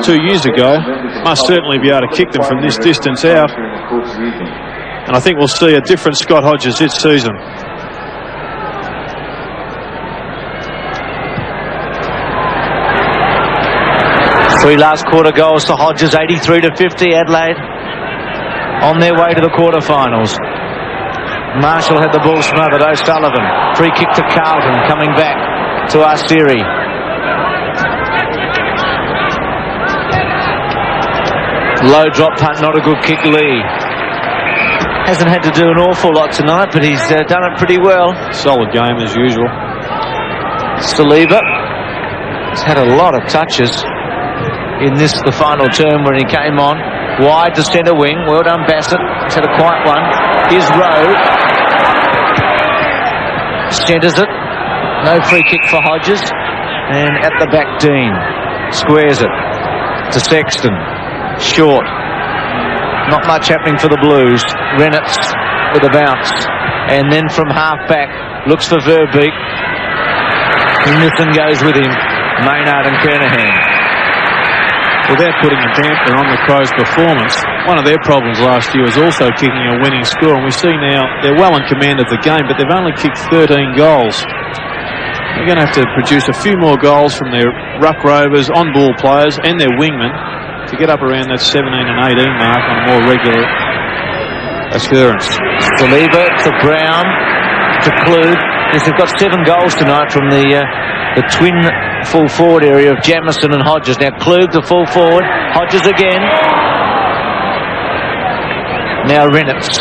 2 years ago must certainly be able to kick them from this distance out. And I think we'll see a different Scott Hodges this season. Three last quarter goals to Hodges, 83-50. Adelaide on their way to the quarterfinals. Marshall had the ball smothered. O'Sullivan, free kick to Carlton, coming back to Arsteri. Low drop punt, not a good kick. Lee hasn't had to do an awful lot tonight, but he's done it pretty well. Solid game as usual. Saliba has had a lot of touches in this, the final term, when he came on. Wide to centre wing. Well done, Bassett. He's had a quiet one. Here's Rowe. Centres it. No free kick for Hodges. And at the back, Dean squares it to Sexton. Short. Not much happening for the Blues. Reynolds with a bounce. And then from half back, looks for Verbeek. Nissen goes with him. Maynard and Kernahan. Without putting a damper on the Crows' performance, one of their problems last year was also kicking a winning score, and we see now they're well in command of the game, but they've only kicked 13 goals. They're going to have to produce a few more goals from their ruck rovers, on-ball players and their wingmen to get up around that 17 and 18 mark on a more regular occurrence. Saliba to Brown to Klug. Yes, they've got 7 goals tonight from the twin full forward area of Jamison and Hodges. Now Klug to full forward. Hodges again. Now Reynolds.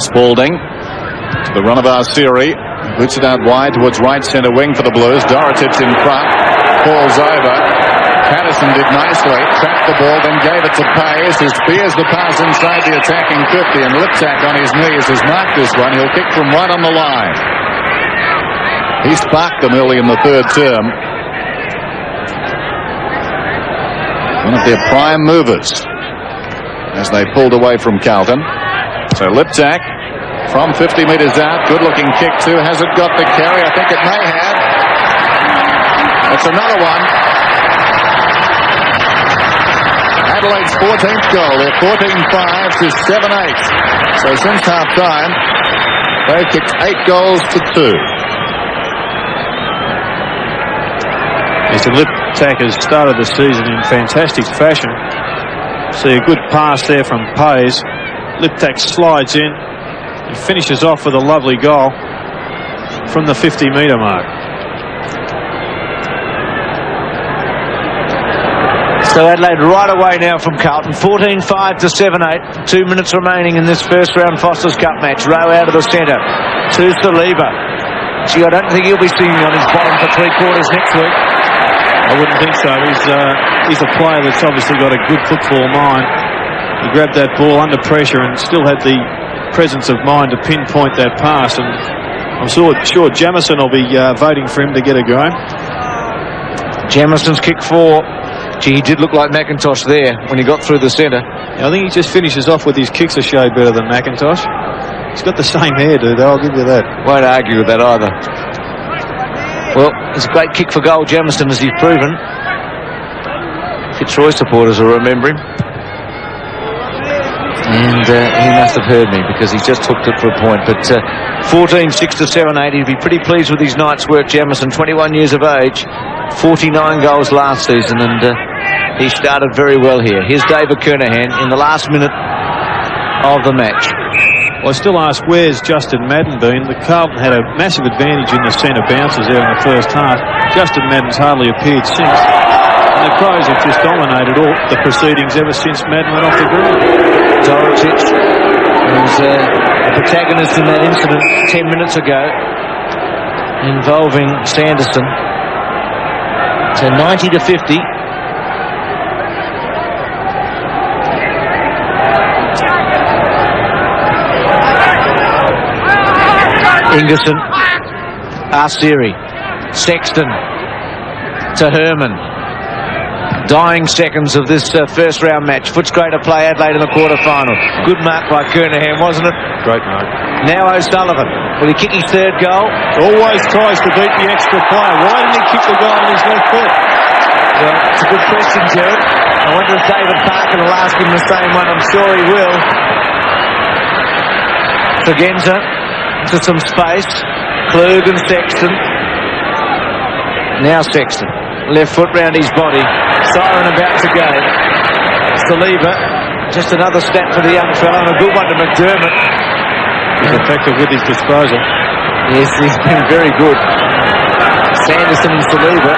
Spalding to the run of Arsteri. Puts it out wide towards right centre wing for the Blues. Dorotic in front. Falls over. Patterson did nicely. Trapped the ball, then gave it to Pays, who spears the pass inside the attacking 50, and Liptak on his knees has marked this one. He'll kick from right on the line. He sparked them early in the third term. One of their prime movers as they pulled away from Carlton. So Liptak from 50 metres out. Good looking kick too. Has it got the carry? I think it may have. It's another one. Adelaide's 14th goal. They're 14-5 to 7-8. So since half time, they've kicked 8 goals to 2. Mr. Liptak has started the season in fantastic fashion. See a good pass there from Pays. Liptak slides in and finishes off with a lovely goal from the 50-metre mark. So Adelaide right away now from Carlton. 14-5 to 7-8. 2 minutes remaining in this first round Foster's Cup match. Rowe out of the centre to Saliba. Gee, I don't think he'll be singing on his bottom for 3 quarters next week. I wouldn't think so. He's a player that's obviously got a good football mind. He grabbed that ball under pressure and still had the presence of mind to pinpoint that pass. And I'm sure Jamison will be voting for him to get a go. Jamison's kick 4. Gee, he did look like McIntosh there when he got through the centre. I think he just finishes off with his kicks a shade better than McIntosh. He's got the same hairdo, though, I'll give you that. Won't argue with that either. Well, it's a great kick for goal, Jamison, as he's proven. Fitzroy supporters will remember him. And he must have heard me because he just hooked it for a point. But 14-6 to 7-8. He'd be pretty pleased with his night's work, Jamison, 21 years of age. 49 goals last season, and he started very well here. Here's David Kernahan in the last minute of the match. Well, I still ask, where's Justin Madden been? The Carlton had a massive advantage in the centre bounces there in the first half. Justin Madden's hardly appeared since. And the Crows have just dominated all the proceedings ever since Madden went off the ground. Dorotic was the protagonist in that incident 10 minutes ago involving Sanderson. So 90 to 50. Ingerson, Arsteri, Sexton to Herman. Dying seconds of this first round match. Footscray to play Adelaide in the quarter-final. Good mark by Kernahan, wasn't it? Great mark. Now O'Sullivan. Will he kick his third goal? Always tries to beat the extra player. Why didn't he kick the goal on his left foot? Well, it's a good question, Jared. I wonder if David Parkin will ask him the same one. I'm sure he will. Fagenza to some space. Klug and Sexton. Now Sexton. Left foot round his body. Siren about to go. Saliba. Just another stat for the young fellow, and a good one to McDermott. He's effective with his disposal. Yes, he's been very good. Sanderson and Saliba.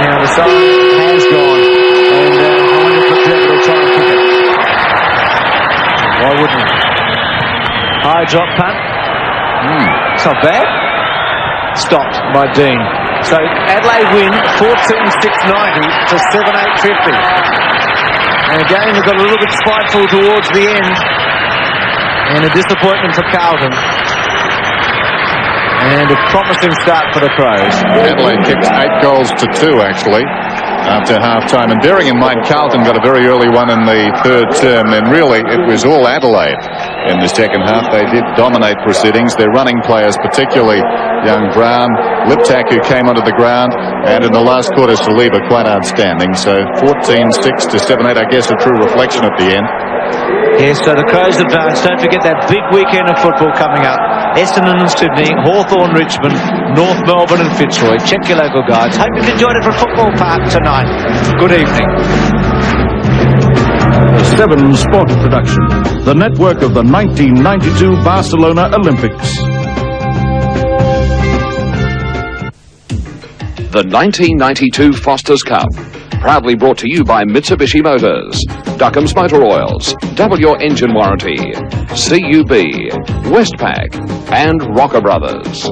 Now the siren has gone. And I wonder if McDermott will try and kick it. Why wouldn't he? High drop punt. It's not bad. Stopped by Dean. So Adelaide win 14-6-90 to 7-8-50. And again, they got a little bit spiteful towards the end. And a disappointment for Carlton. And a promising start for the Crows. Adelaide kicked 8 goals to 2, actually, after half-time. And bearing in mind, Carlton got a very early one in the third term. And really, it was all Adelaide in the second half. They did dominate proceedings. Their running players, particularly young Brown, Liptak, who came onto the ground, and in the last quarter, Saliba, quite outstanding. So 14-6 to 7-8, I guess a true reflection at the end. Yes, so the Crows advance. Don't forget that big weekend of football coming up. Essendon and Sydney, Hawthorn, Richmond, North Melbourne and Fitzroy. Check your local guides. Hope you've enjoyed it from Football Park tonight. Good evening. The 7 Sport Production, the network of the 1992 Barcelona Olympics. The 1992 Foster's Cup, proudly brought to you by Mitsubishi Motors, Duckham's Motor Oils, Double Your Engine Warranty, CUB, Westpac, and Rocker Brothers.